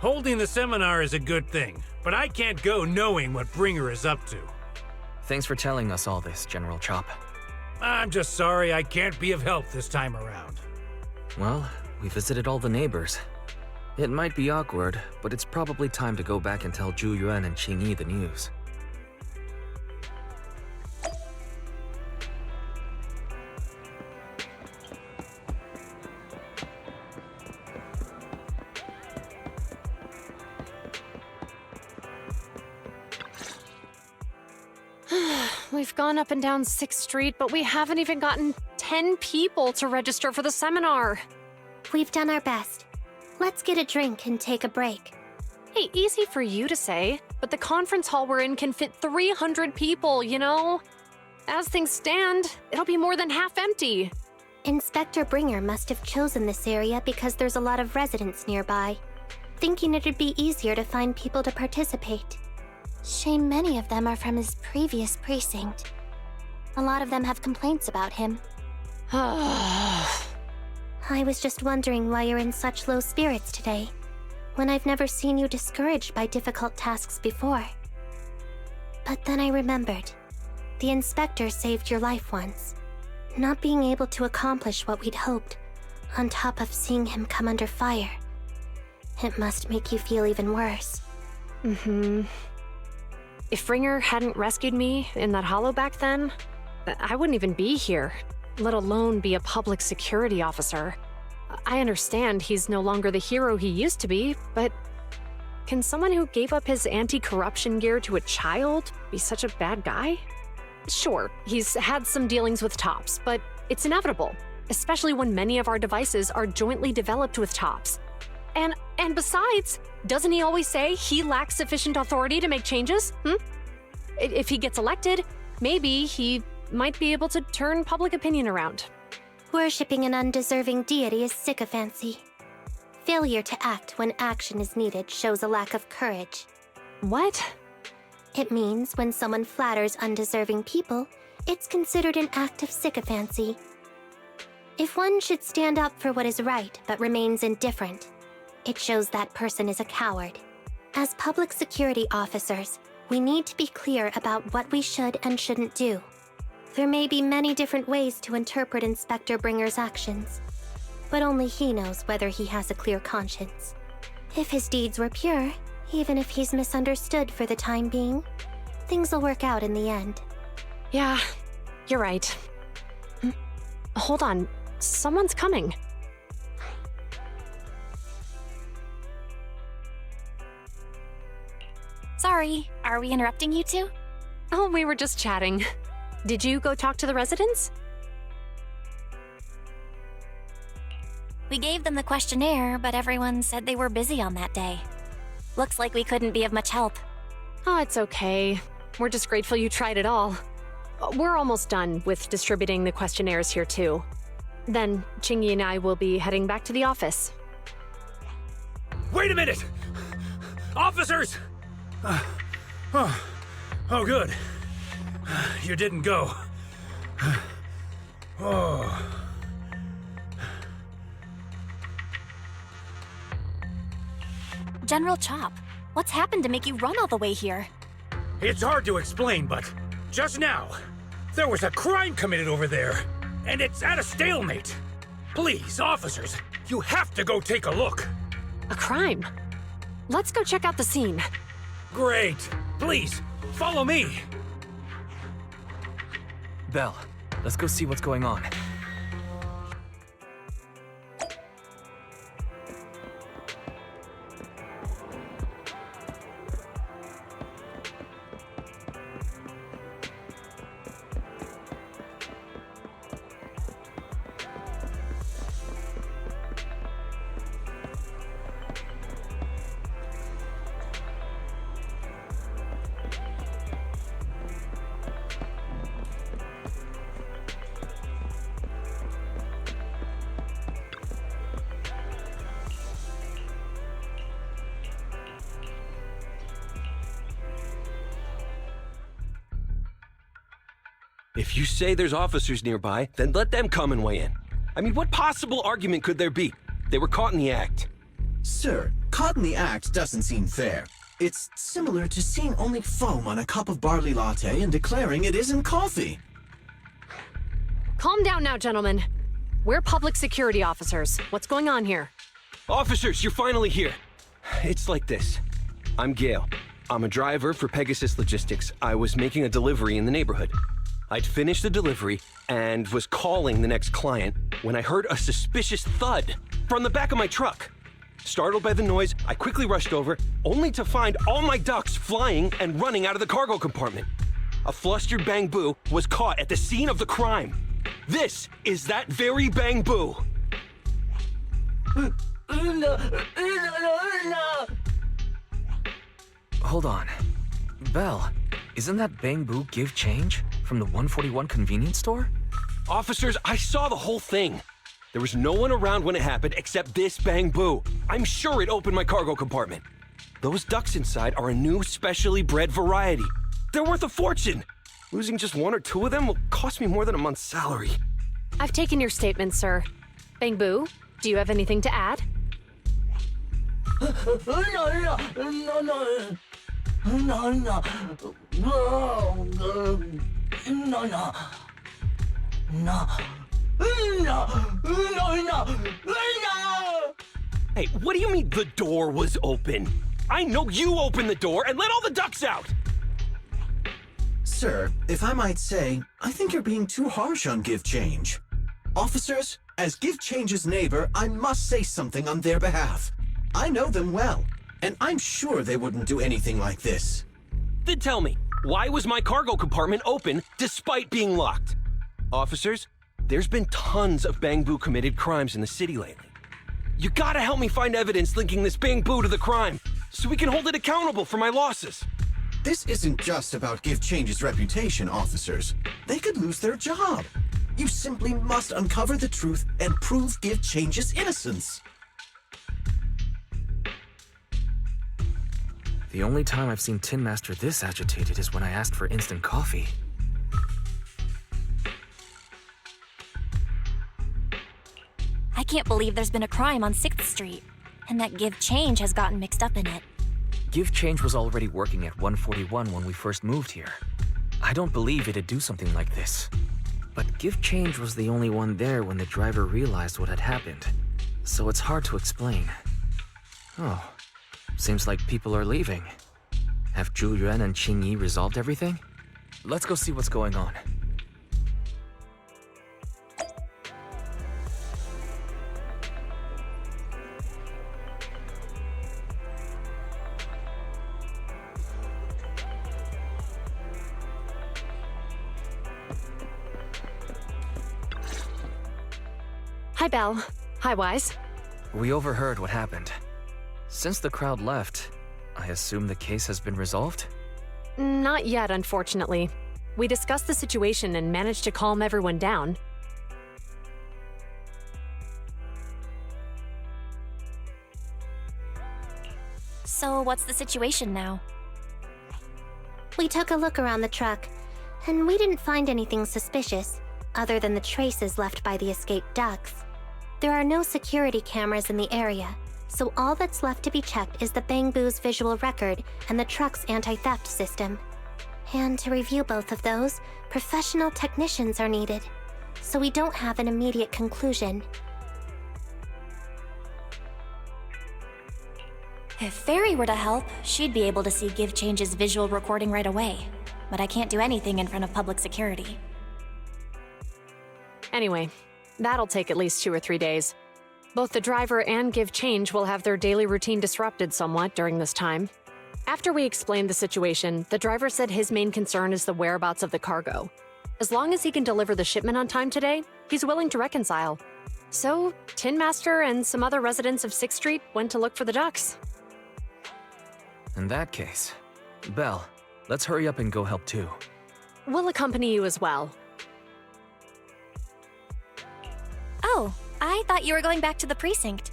Holding the seminar is a good thing, but I can't go knowing what Bringer is up to. Thanks for telling us all this, General Chop. I'm just sorry I can't be of help this time around. Well, we visited all the neighbors. It might be awkward, but it's probably time to go back and tell Zhu Yuan and Qing Yi the news. We've gone up and down 6th Street, but we haven't even gotten 10 people to register for the seminar. We've done our best. Let's get a drink and take a break. Hey, easy for you to say, but the conference hall we're in can fit 300 people, you know? As things stand, it'll be more than half empty. Inspector Bringer must have chosen this area because there's a lot of residents nearby, thinking it'd be easier to find people to participate. Shame many of them are from his previous precinct. A lot of them have complaints about him. I was just wondering why you're in such low spirits today, when I've never seen you discouraged by difficult tasks before. But then I remembered. The inspector saved your life once. Not being able to accomplish what we'd hoped, on top of seeing him come under fire. It must make you feel even worse. If Bringer hadn't rescued me in that hollow back then, I wouldn't even be here, let alone be a public security officer. I understand he's no longer the hero he used to be, but can someone who gave up his anti-corruption gear to a child be such a bad guy? Sure, he's had some dealings with Tops, but it's inevitable, especially when many of our devices are jointly developed with Tops. And besides, doesn't he always say he lacks sufficient authority to make changes? If he gets elected, maybe he might be able to turn public opinion around. Worshipping an undeserving deity is sycophancy. Failure to act when action is needed shows a lack of courage. What? It means when someone flatters undeserving people, it's considered an act of sycophancy. If one should stand up for what is right but remains indifferent, it shows that person is a coward. As public security officers, we need to be clear about what we should and shouldn't do. There may be many different ways to interpret Inspector Bringer's actions, but only he knows whether he has a clear conscience. If his deeds were pure, even if he's misunderstood for the time being, things will work out in the end. Yeah, you're right. Hold on, someone's coming. Sorry, are we interrupting you two? Oh, we were just chatting. Did you go talk to the residents? We gave them the questionnaire, but everyone said they were busy on that day. Looks like we couldn't be of much help. Oh, it's okay. We're just grateful you tried it all. We're almost done with distributing the questionnaires here, too. Then, Chingy and I will be heading back to the office. Wait a minute! Officers! Oh, good. You didn't go. Oh. General Chop, what's happened to make you run all the way here? It's hard to explain, but just now, there was a crime committed over there, and it's at a stalemate. Please, officers, you have to go take a look. A crime? Let's go check out the scene. Great. Please, follow me. Belle, let's go see what's going on. If you say there's officers nearby, then let them come and weigh in. I mean, what possible argument could there be? They were caught in the act. Sir, caught in the act doesn't seem fair. It's similar to seeing only foam on a cup of barley latte and declaring it isn't coffee. Calm down now, gentlemen. We're public security officers. What's going on here? Officers, you're finally here. It's like this. I'm Gale. I'm a driver for Pegasus Logistics. I was making a delivery in the neighborhood. I'd finished the delivery and was calling the next client when I heard a suspicious thud from the back of my truck. Startled by the noise, I quickly rushed over, only to find all my ducks flying and running out of the cargo compartment. A flustered Bang Boo was caught at the scene of the crime. This is that very Bang Boo. Hold on. Belle, isn't that Bang Boo give change from the 141 convenience store? Officers, I saw the whole thing. There was no one around when it happened except this Bang Boo. I'm sure it opened my cargo compartment. Those ducks inside are a new specially bred variety. They're worth a fortune. Losing just one or two of them will cost me more than a month's salary. I've taken your statement, sir. Bang Boo, do you have anything to add? Hey, what do you mean the door was open? I know you opened the door and let all the ducks out! Sir, if I might say, I think you're being too harsh on Give Change. Officers, as Give Change's neighbor, I must say something on their behalf. I know them well, and I'm sure they wouldn't do anything like this. Then tell me, why was my cargo compartment open despite being locked? Officers, there's been tons of Bang Boo committed crimes in the city lately. You gotta help me find evidence linking this Bang Boo to the crime, so we can hold it accountable for my losses. This isn't just about Give Change's reputation, officers. They could lose their job. You simply must uncover the truth and prove Give Change's innocence. The only time I've seen Tin Master this agitated is when I asked for instant coffee. I can't believe there's been a crime on 6th Street, and that Give Change has gotten mixed up in it. Give Change was already working at 141 when we first moved here. I don't believe it'd do something like this. But Give Change was the only one there when the driver realized what had happened. So it's hard to explain. Oh, seems like people are leaving. Have Zhu Yuan and Qing Yi resolved everything? Let's go see what's going on. Hi, Belle. Hi, Wise. We overheard what happened. Since the crowd left, I assume the case has been resolved? Not yet, unfortunately. We discussed the situation and managed to calm everyone down. So what's the situation now? We took a look around the truck, and we didn't find anything suspicious, other than the traces left by the escaped ducks. There are no security cameras in the area, so all that's left to be checked is the Bangbu's visual record and the truck's anti-theft system. And to review both of those, professional technicians are needed, so we don't have an immediate conclusion. If Fairy were to help, she'd be able to see Give Change's visual recording right away. But I can't do anything in front of public security. Anyway, that'll take at least 2 or 3 days. Both the driver and Give Change will have their daily routine disrupted somewhat during this time. After we explained the situation, the driver said his main concern is the whereabouts of the cargo. As long as he can deliver the shipment on time today, he's willing to reconcile. So, Tin Master and some other residents of 6th Street went to look for the ducks. In that case, Belle, let's hurry up and go help too. We'll accompany you as well. Oh, I thought you were going back to the precinct.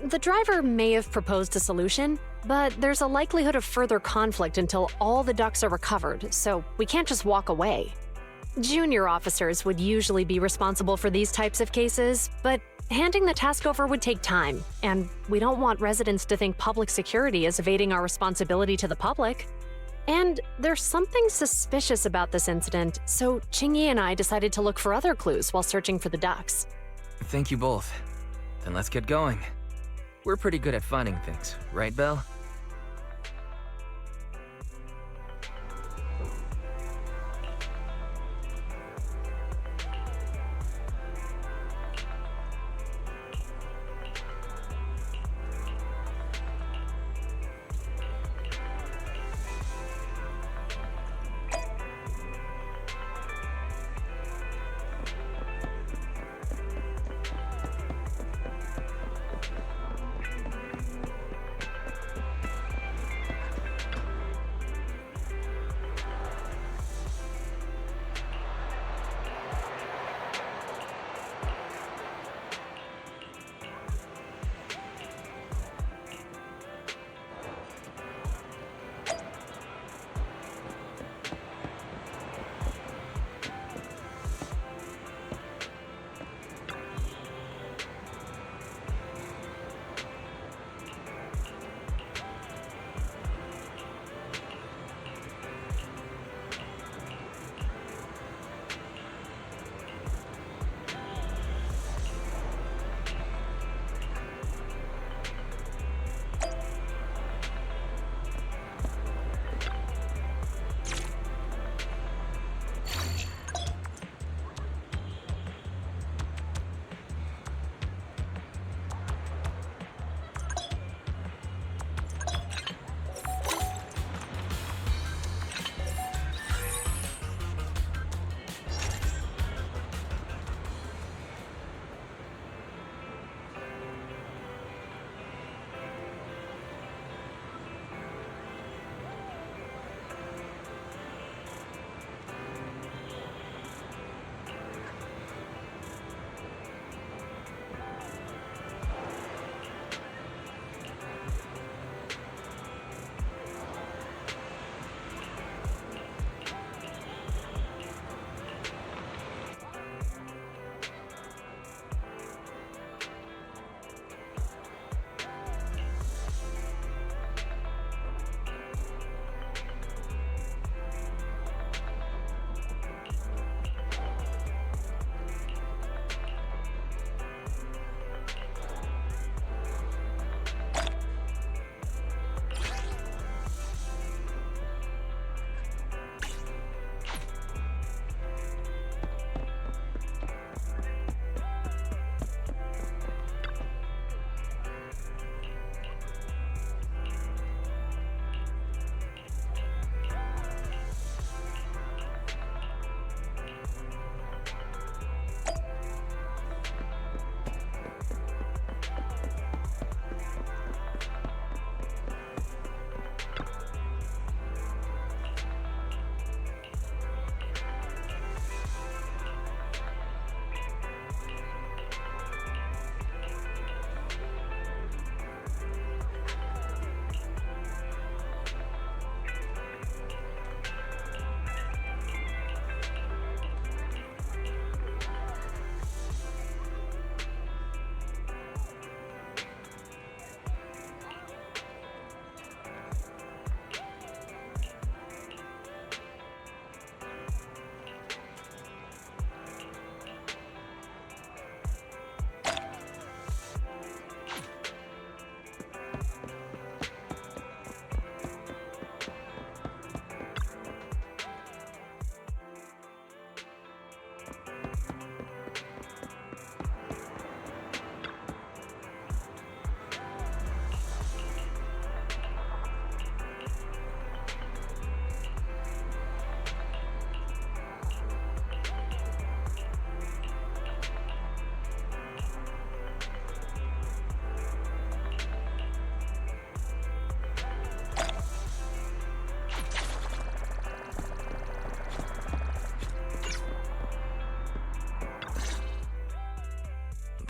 The driver may have proposed a solution, but there's a likelihood of further conflict until all the ducks are recovered, so we can't just walk away. Junior officers would usually be responsible for these types of cases, but handing the task over would take time, and we don't want residents to think public security is evading our responsibility to the public. And there's something suspicious about this incident, so Qing Yi and I decided to look for other clues while searching for the ducks. Thank you both. Then let's get going. We're pretty good at finding things, right, Belle?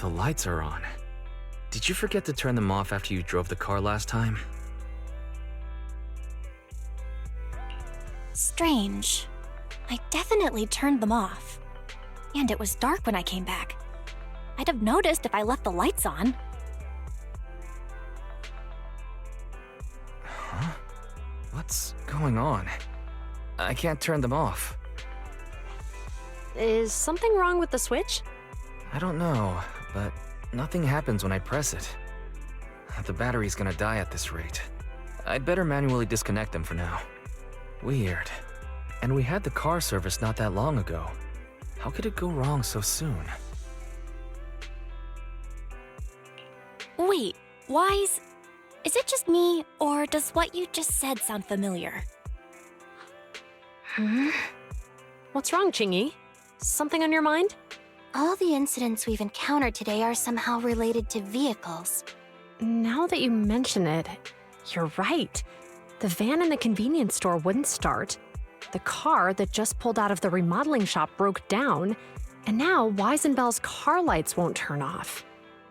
The lights are on. Did you forget to turn them off after you drove the car last time? Strange. I definitely turned them off. And it was dark when I came back. I'd have noticed if I left the lights on. Huh? What's going on? I can't turn them off. Is something wrong with the switch? I don't know, but nothing happens when I press it. The battery's gonna die at this rate. I'd better manually disconnect them for now. Weird. And we had the car serviced not that long ago. How could it go wrong so soon? Wait, Wise? Is it just me, or does what you just said sound familiar? What's wrong, Chingy? Something on your mind? All the incidents we've encountered today are somehow related to vehicles. Now that you mention it, you're right. The van in the convenience store wouldn't start. The car that just pulled out of the remodeling shop broke down, and now Wise and Bell's car lights won't turn off.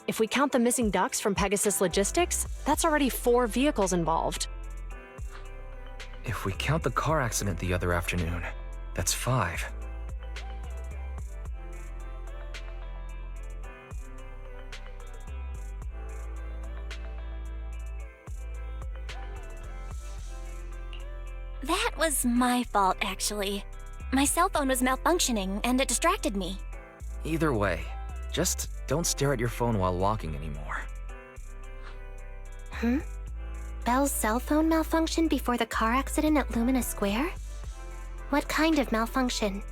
If we count the missing ducks from Pegasus Logistics, that's already 4 vehicles involved. If we count the car accident the other afternoon, that's 5. That was my fault, actually. My cell phone was malfunctioning, and it distracted me. Either way, just don't stare at your phone while walking anymore. Bell's cell phone malfunctioned before the car accident at Lumina Square? What kind of malfunction?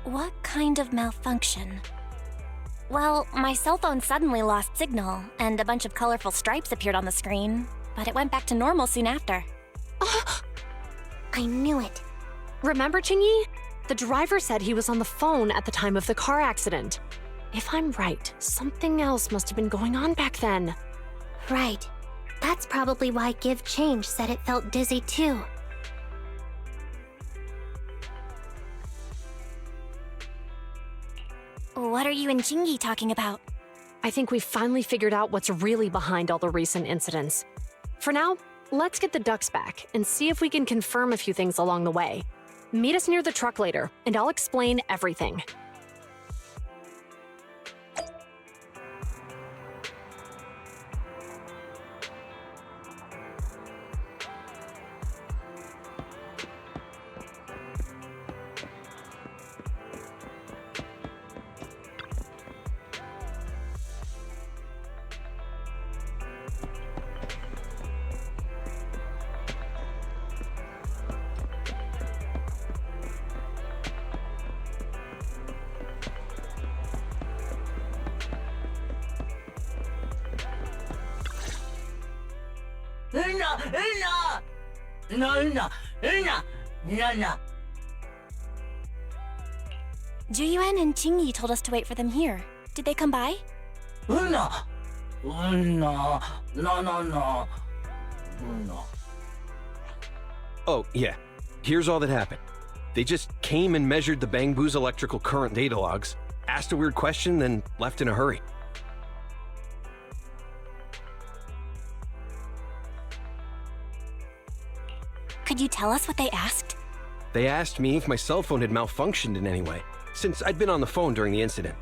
What kind of malfunction? Well, my cell phone suddenly lost signal, and a bunch of colorful stripes appeared on the screen, but it went back to normal soon after. I knew it. Remember, Chingy? The driver said he was on the phone at the time of the car accident. If I'm right, something else must have been going on back then. Right. That's probably why Give Change said it felt dizzy too. What are you and Chingy talking about? I think we've finally figured out what's really behind all the recent incidents. For now, let's get the ducks back and see if we can confirm a few things along the way. Meet us near the truck later, and I'll explain everything. Juyuan and Chingy told us to wait for them here. Did they come by? Oh, yeah. Here's all that happened. They just came and measured the Bangbu's electrical current data logs, asked a weird question, then left in a hurry. Could you tell us what they asked? They asked me if my cell phone had malfunctioned in any way, since I'd been on the phone during the incident.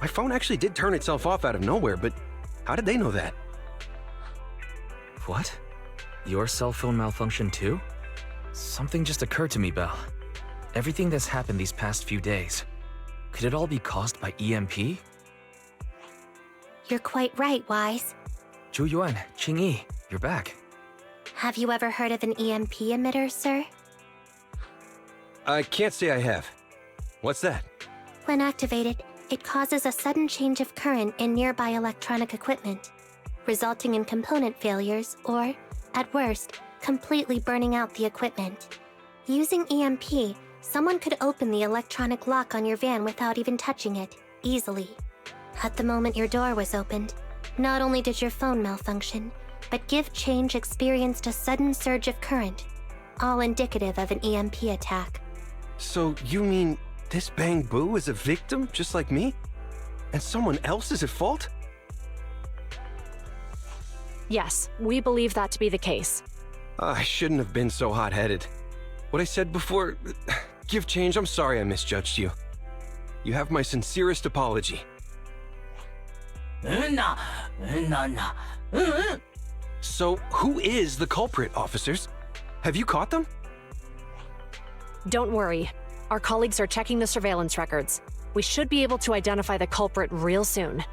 My phone actually did turn itself off out of nowhere, but how did they know that? What? Your cell phone malfunctioned too? Something just occurred to me, Belle. Everything that's happened these past few days, could it all be caused by EMP? You're quite right, Wise. Juyuan, Qingyi, you're back. Have you ever heard of an EMP emitter, sir? I can't say I have. What's that? When activated, it causes a sudden change of current in nearby electronic equipment, resulting in component failures or, at worst, completely burning out the equipment. Using EMP, someone could open the electronic lock on your van without even touching it, easily. At the moment your door was opened, not only did your phone malfunction, but Give Change experienced a sudden surge of current, all indicative of an EMP attack. So you mean This Bang Boo is a victim, just like me? And someone else is at fault? Yes, we believe that to be the case. I shouldn't have been so hot-headed. What I said before... Give change, I'm sorry I misjudged you. You have my sincerest apology. No. So, who is the culprit, officers? Have you caught them? Don't worry. Our colleagues are checking the surveillance records. We should be able to identify the culprit real soon.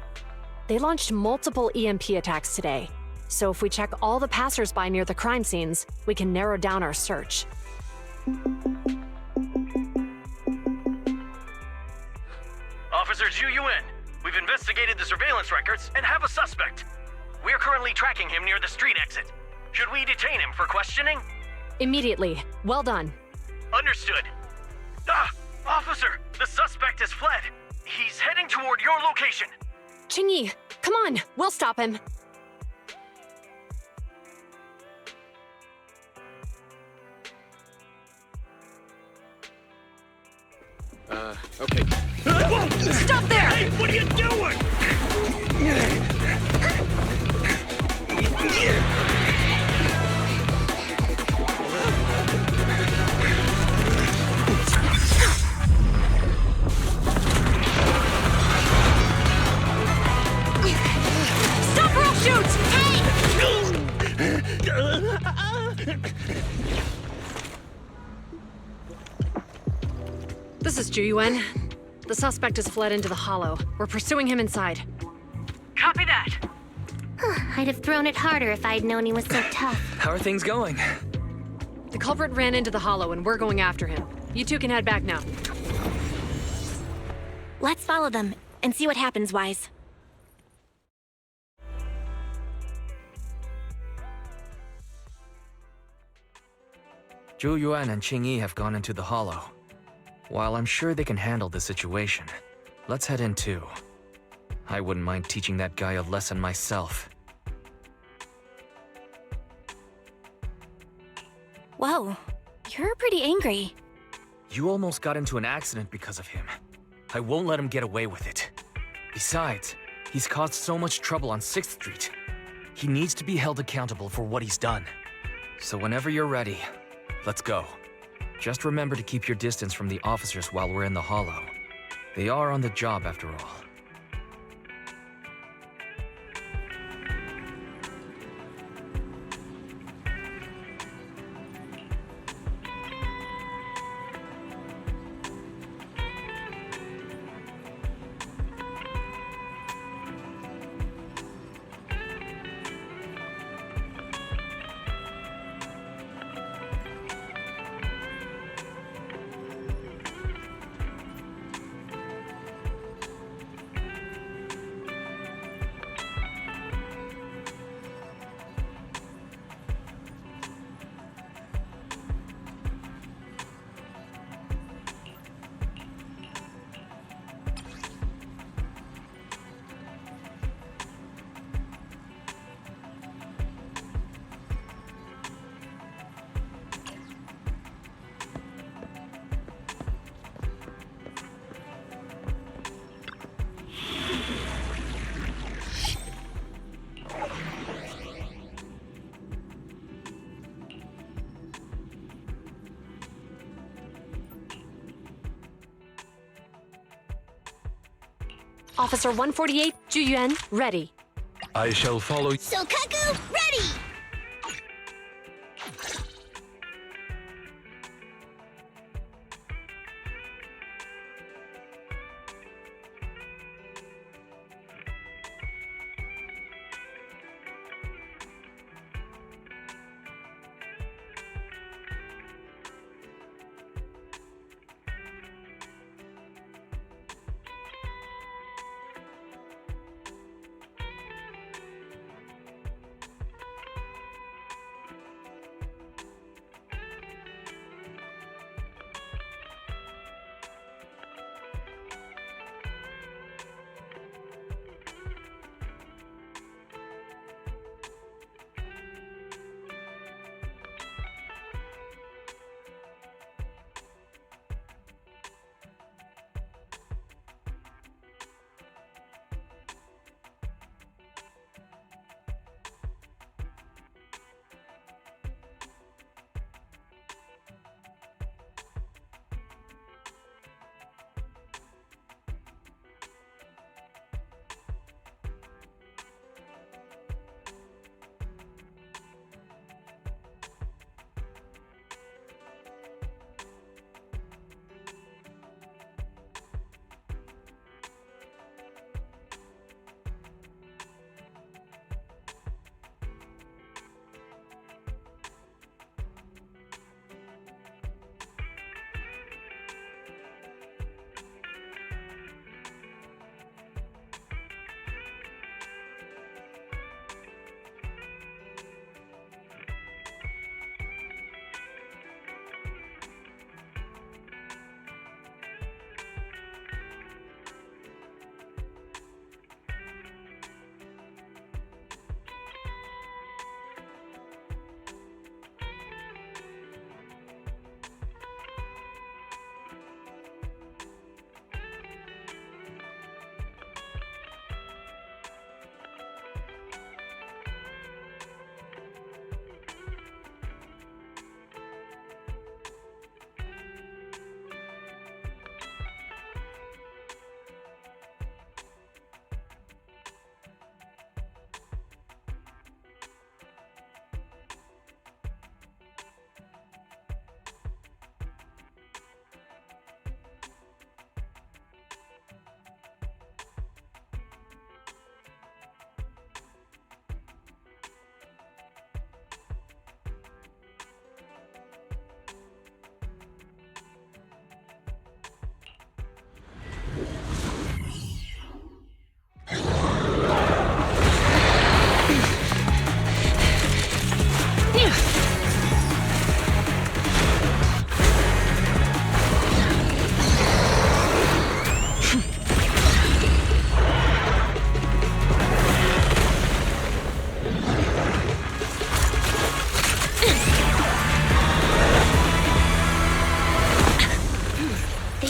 They launched multiple EMP attacks today, so if we check all the passers-by near the crime scenes, we can narrow down our search. Officer Zhu Yuan, we've investigated the surveillance records and have a suspect. We're currently tracking him near the street exit. Should we detain him for questioning? Immediately. Well done. Understood. Officer, the suspect has fled. He's heading toward your location. Qingyi, come on, we'll stop him. Okay. Stop there! Hey, what are you doing? Stop or I'll shoot! This is Zhu Yuan. The suspect has fled into the hollow. We're pursuing him inside. Copy that. I'd have thrown it harder if I'd known he was so tough. How are things going? The culprit ran into the hollow and we're going after him. You two can head back now. Let's follow them and see what happens, Wise. Zhu Yuan and Qingyi have gone into the hollow. While I'm sure they can handle the situation, let's head in too. I wouldn't mind teaching that guy a lesson myself. Whoa, you're pretty angry. You almost got into an accident because of him. I won't let him get away with it. Besides, he's caused so much trouble on 6th Street. He needs to be held accountable for what he's done. So whenever you're ready, let's go. Just remember to keep your distance from the officers while we're in the hollow. They are on the job after all. Officer 148, Zhu Yuan, ready. I shall follow. Sokaku, ready!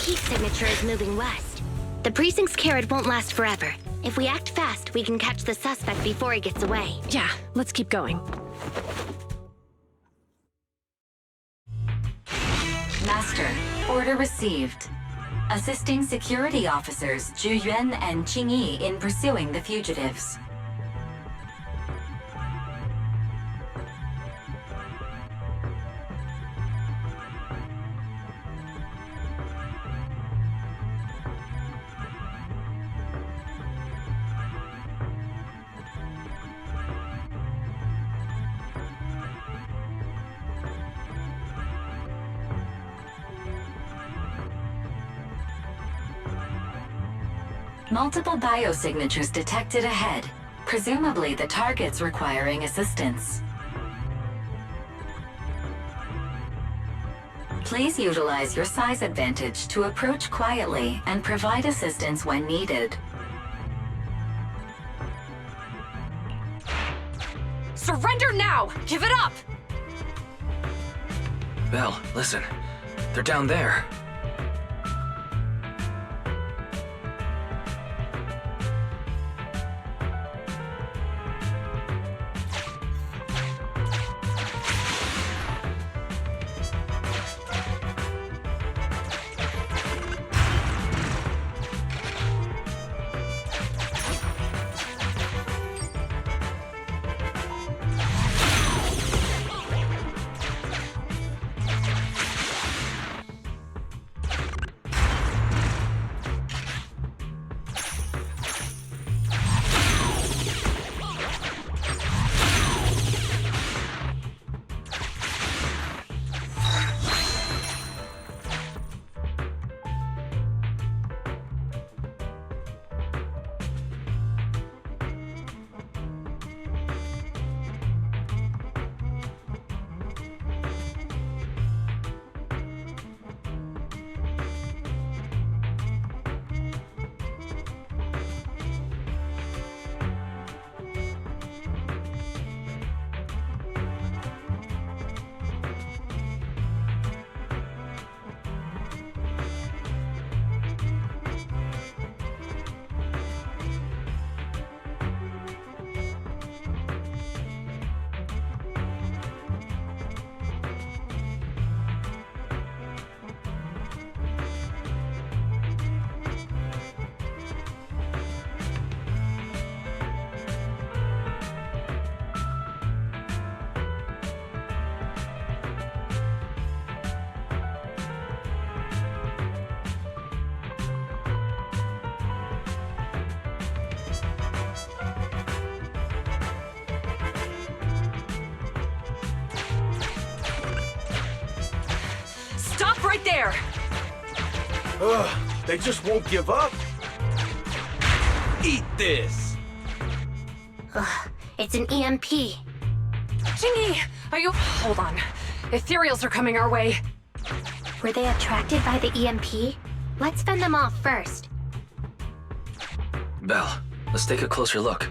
heat signature is moving west. The precinct's carrot won't last forever. If we act fast, we can catch the suspect before he gets away. Yeah, let's keep going. Master, order received. Assisting security officers Zhu Yuan and Qing Yi in pursuing the fugitives. Multiple biosignatures detected ahead, presumably the targets requiring assistance. Please utilize your size advantage to approach quietly and provide assistance when needed. Surrender now! Give it up! Belle, listen. They're down there. Right there! Ugh, they just won't give up. Eat this! Ugh, it's an EMP. Jingy, are you... Hold on. Ethereals are coming our way. Were they attracted by the EMP? Let's fend them off first. Belle, let's take a closer look.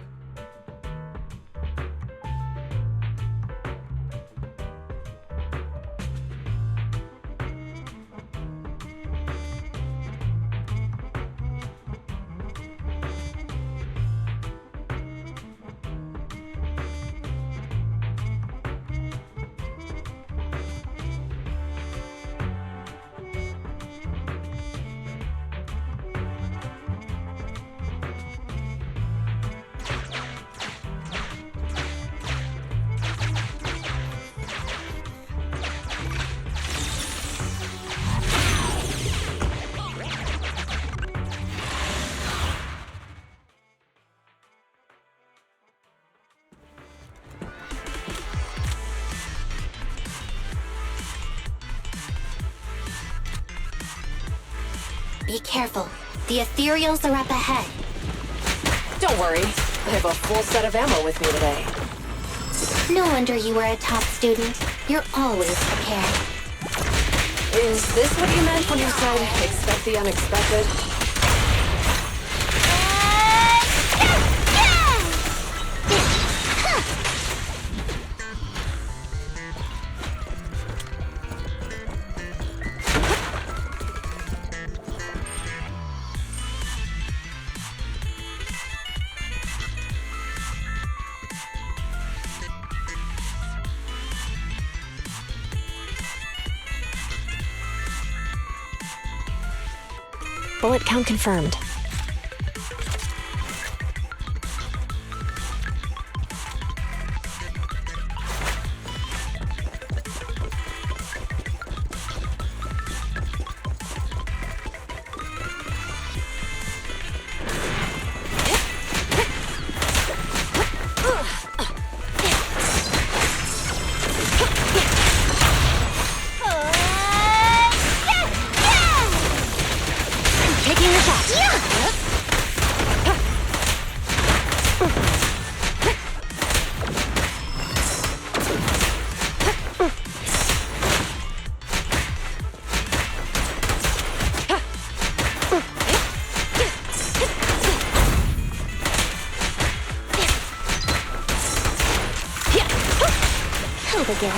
Be careful. The Ethereals are up ahead. Don't worry. I have a full set of ammo with me today. No wonder you were a top student. You're always prepared. Is this what you meant when you said, expect the unexpected? Bullet count confirmed. Taking the shot. Help again.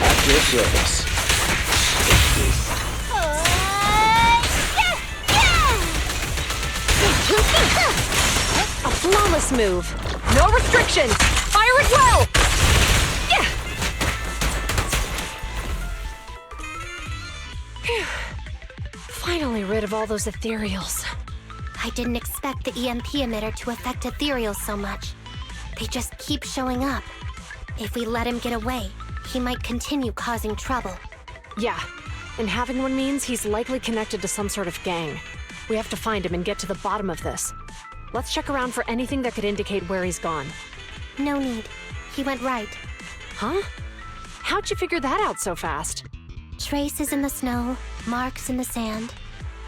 At your service. A flawless move. No restrictions. Fire it well. Yeah. Phew. Finally rid of all those ethereals. I didn't expect the EMP emitter to affect ethereals so much. They just keep showing up. If we let him get away, he might continue causing trouble. Yeah, and having one means he's likely connected to some sort of gang. We have to find him and get to the bottom of this. Let's check around for anything that could indicate where he's gone. No need. He went right. Huh? How'd you figure that out so fast? Traces in the snow, marks in the sand.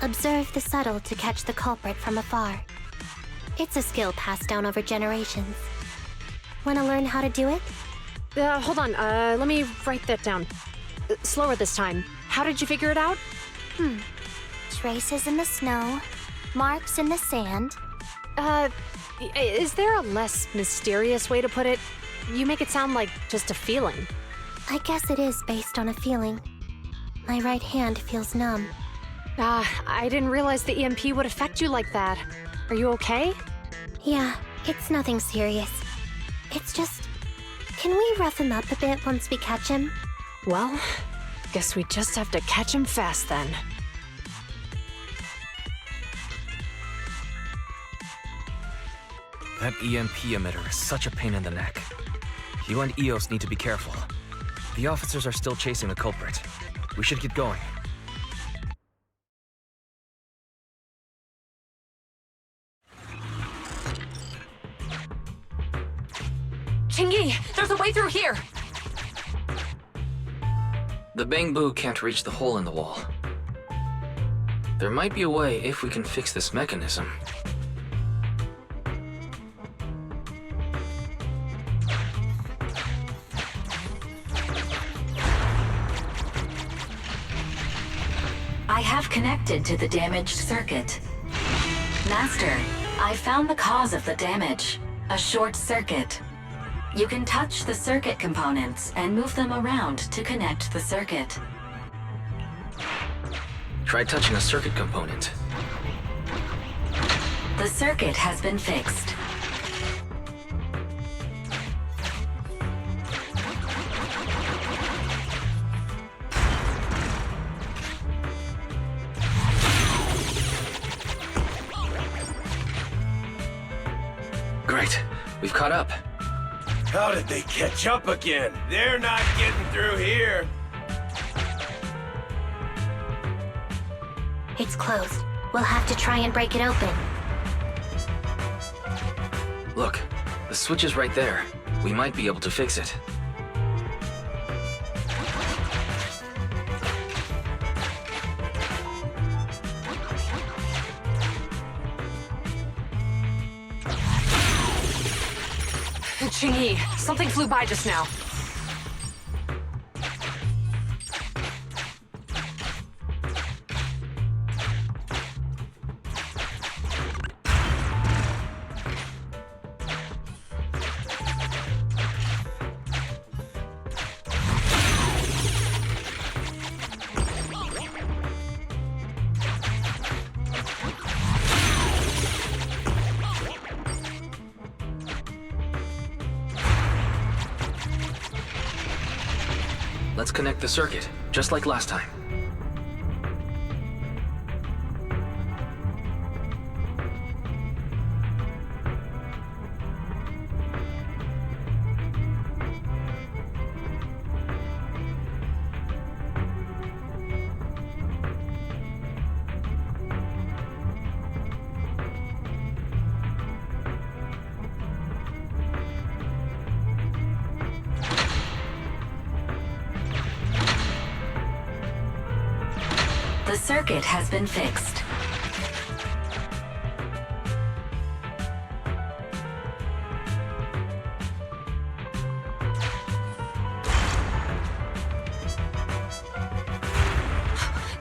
Observe the subtle to catch the culprit from afar. It's a skill passed down over generations. Want to learn how to do it? Hold on, let me write that down. Slower this time. How did you figure it out? Traces in the snow, marks in the sand. Is there a less mysterious way to put it? You make it sound like just a feeling. I guess it is based on a feeling. My right hand feels numb. I didn't realize the EMP would affect you like that. Are you okay? Yeah, it's nothing serious. It's just... Can we rough him up a bit once we catch him? Well, guess we just have to catch him fast then. That EMP emitter is such a pain in the neck. You and EOS need to be careful. The officers are still chasing the culprit. We should get going. Chingy, there's a way through here! The Bangbu can't reach the hole in the wall. There might be a way if we can fix this mechanism. I have connected to the damaged circuit. Master, I found the cause of the damage. A short circuit. You can touch the circuit components and move them around to connect the circuit. Try touching a circuit component. The circuit has been fixed. Great. We've caught up. How did they catch up again? They're not getting through here. It's closed. We'll have to try and break it open. Look, the switch is right there. We might be able to fix it. Chingy, something flew by just now. Let's connect the circuit, just like last time. The circuit has been fixed.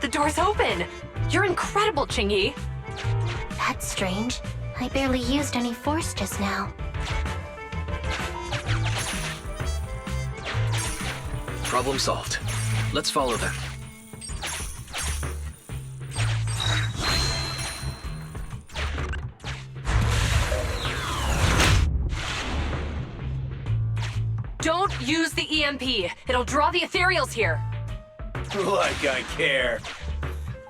The door's open! You're incredible, Qingyi! That's strange. I barely used any force just now. Problem solved. Let's follow them. Don't use the EMP! It'll draw the ethereals here! Like I care.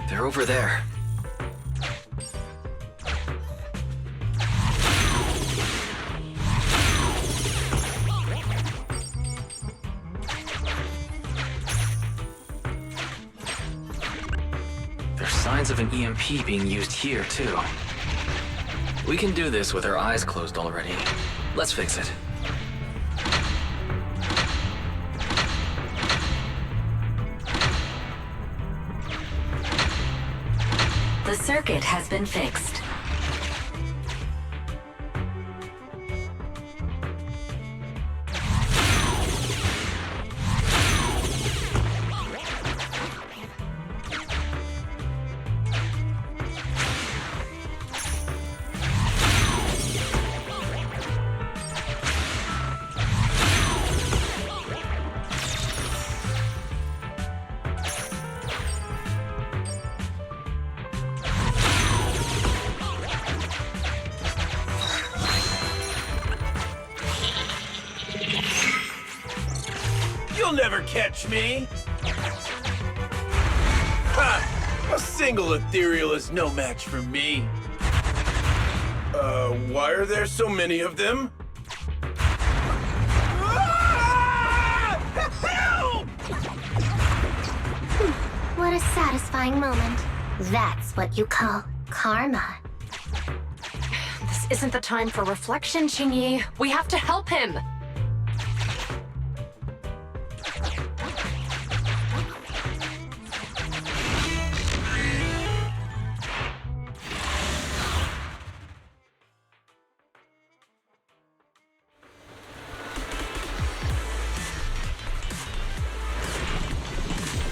They're over there. There's signs of an EMP being used here, too. We can do this with our eyes closed already. Let's fix it. The circuit has been fixed. You'll never catch me! Ha! A single ethereal is no match for me. Why are there so many of them? Help! What a satisfying moment. That's what you call karma. This isn't the time for reflection, Qingyi. We have to help him!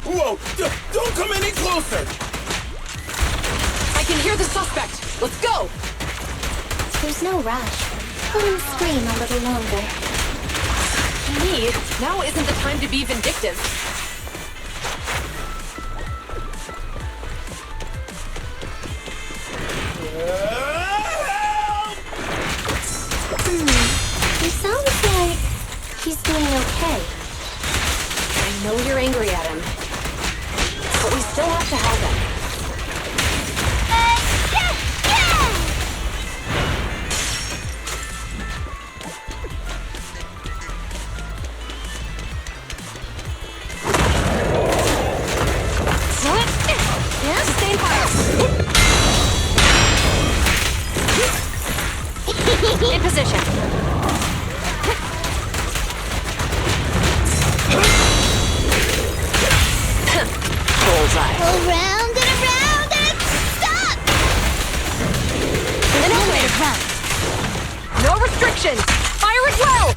Whoa! Don't come any closer! I can hear the suspect! Let's go! There's no rush. Let him scream a little longer. Qingyi, now isn't the time to be vindictive. He sounds like he's doing okay. I know you're angry at him, but we still have to help him. Sustain fire! In position. Bullseye. Around and stop! And then way to run. No restrictions! Fire at will!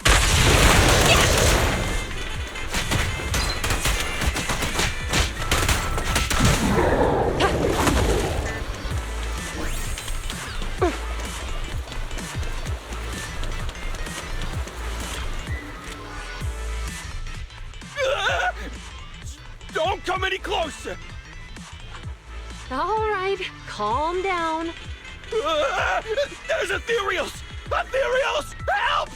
Don't come any closer! All right, calm down. There's ethereals! Ethereals! Help!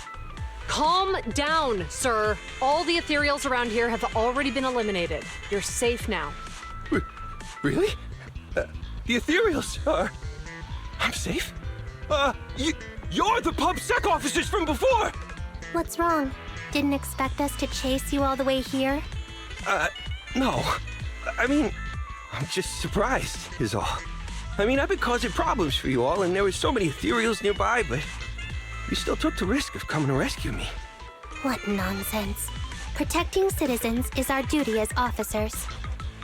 Calm down, sir. All the ethereals around here have already been eliminated. You're safe now. Really? The ethereals are... I'm safe? You're the PubSec officers from before! What's wrong? Didn't expect us to chase you all the way here? No. I mean, I'm just surprised, is all. I mean, I've been causing problems for you all, and there were so many ethereals nearby, but you still took the risk of coming to rescue me. What nonsense. Protecting citizens is our duty as officers.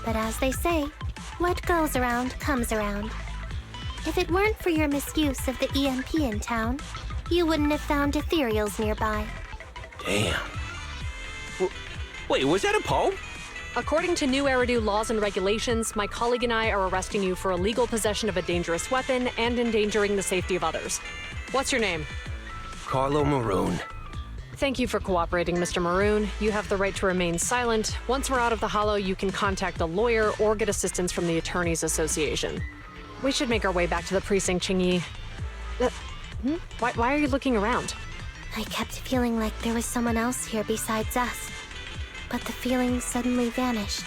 But as they say, what goes around comes around. If it weren't for your misuse of the EMP in town, you wouldn't have found ethereals nearby. Damn. Wait, was that a poem? According to new Eridu laws and regulations, my colleague and I are arresting you for illegal possession of a dangerous weapon and endangering the safety of others. What's your name? Carlo Maroon. Thank you for cooperating, Mr. Maroon. You have the right to remain silent. Once we're out of the Hollow, you can contact a lawyer or get assistance from the Attorneys Association. We should make our way back to the precinct, Qingyi. Why are you looking around? I kept feeling like there was someone else here besides us. But the feeling suddenly vanished.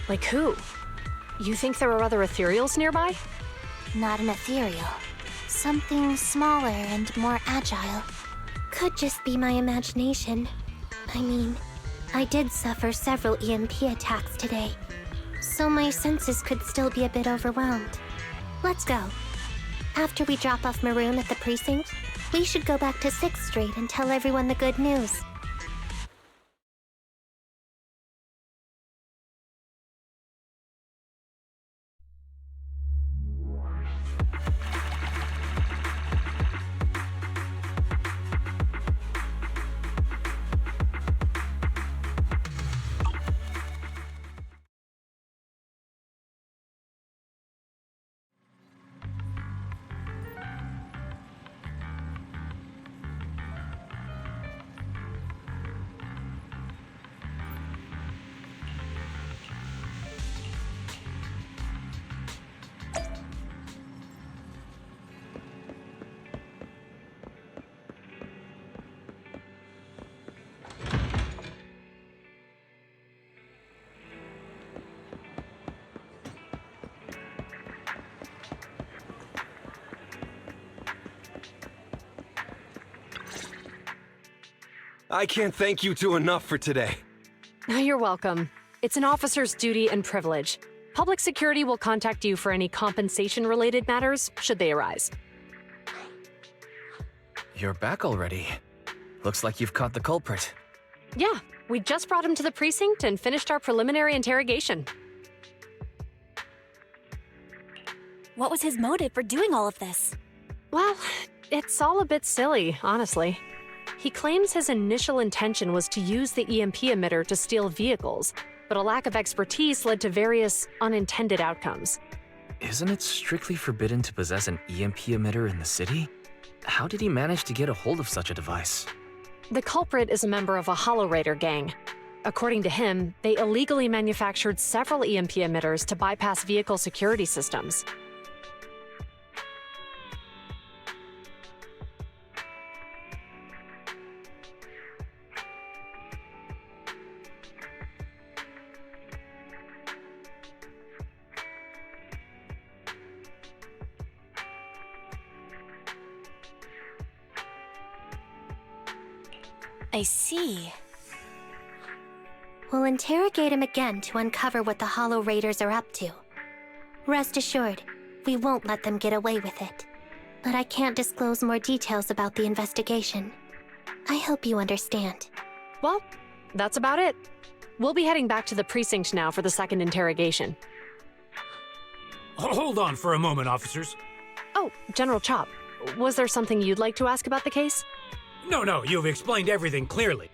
Like who? You think there are other ethereals nearby? Not an ethereal. Something smaller and more agile. Could just be my imagination. I mean, I did suffer several EMP attacks today, so my senses could still be a bit overwhelmed. Let's go. After we drop off Maroon at the precinct, we should go back to 6th Street and tell everyone the good news. I can't thank you two enough for today. You're welcome. It's an officer's duty and privilege. Public security will contact you for any compensation-related matters, should they arise. You're back already. Looks like you've caught the culprit. Yeah, we just brought him to the precinct and finished our preliminary interrogation. What was his motive for doing all of this? Well, it's all a bit silly, honestly. He claims his initial intention was to use the EMP emitter to steal vehicles, but a lack of expertise led to various unintended outcomes. Isn't it strictly forbidden to possess an EMP emitter in the city? How did he manage to get a hold of such a device? The culprit is a member of a Hollow Raider gang. According to him, they illegally manufactured several EMP emitters to bypass vehicle security systems. I see. We'll interrogate him again to uncover what the Hollow Raiders are up to. Rest assured, we won't let them get away with it. But I can't disclose more details about the investigation. I hope you understand. Well, that's about it. We'll be heading back to the precinct now for the second interrogation. Hold on for a moment, officers. Oh, General Chop, was there something you'd like to ask about the case? No, you've explained everything clearly.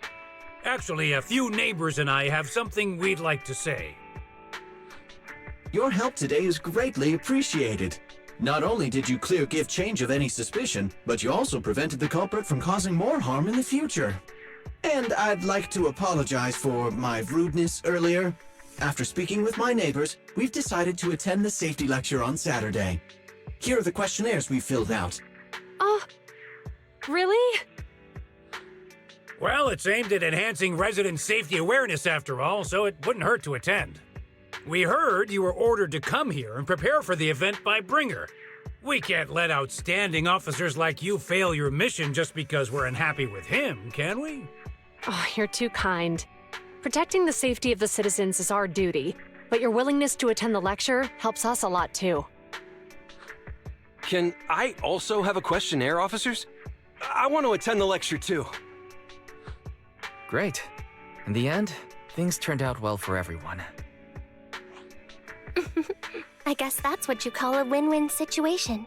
Actually, a few neighbors and I have something we'd like to say. Your help today is greatly appreciated. Not only did you clear Give Change of any suspicion, but you also prevented the culprit from causing more harm in the future. And I'd like to apologize for my rudeness earlier. After speaking with my neighbors, we've decided to attend the safety lecture on Saturday. Here are the questionnaires we filled out. Really? Well, it's aimed at enhancing resident safety awareness after all, so it wouldn't hurt to attend. We heard you were ordered to come here and prepare for the event by Bringer. We can't let outstanding officers like you fail your mission just because we're unhappy with him, can we? Oh, you're too kind. Protecting the safety of the citizens is our duty, but your willingness to attend the lecture helps us a lot too. Can I also have a questionnaire, officers? I want to attend the lecture too. Great. In the end, things turned out well for everyone. I guess that's what you call a win-win situation.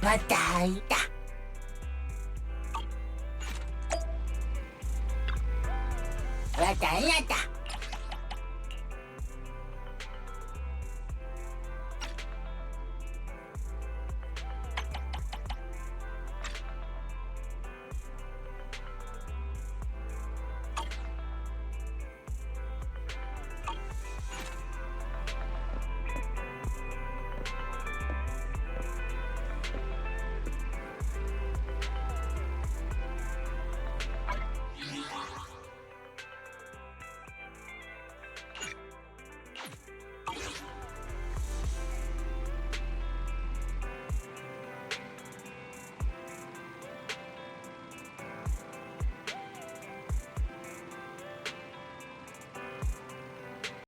Patay.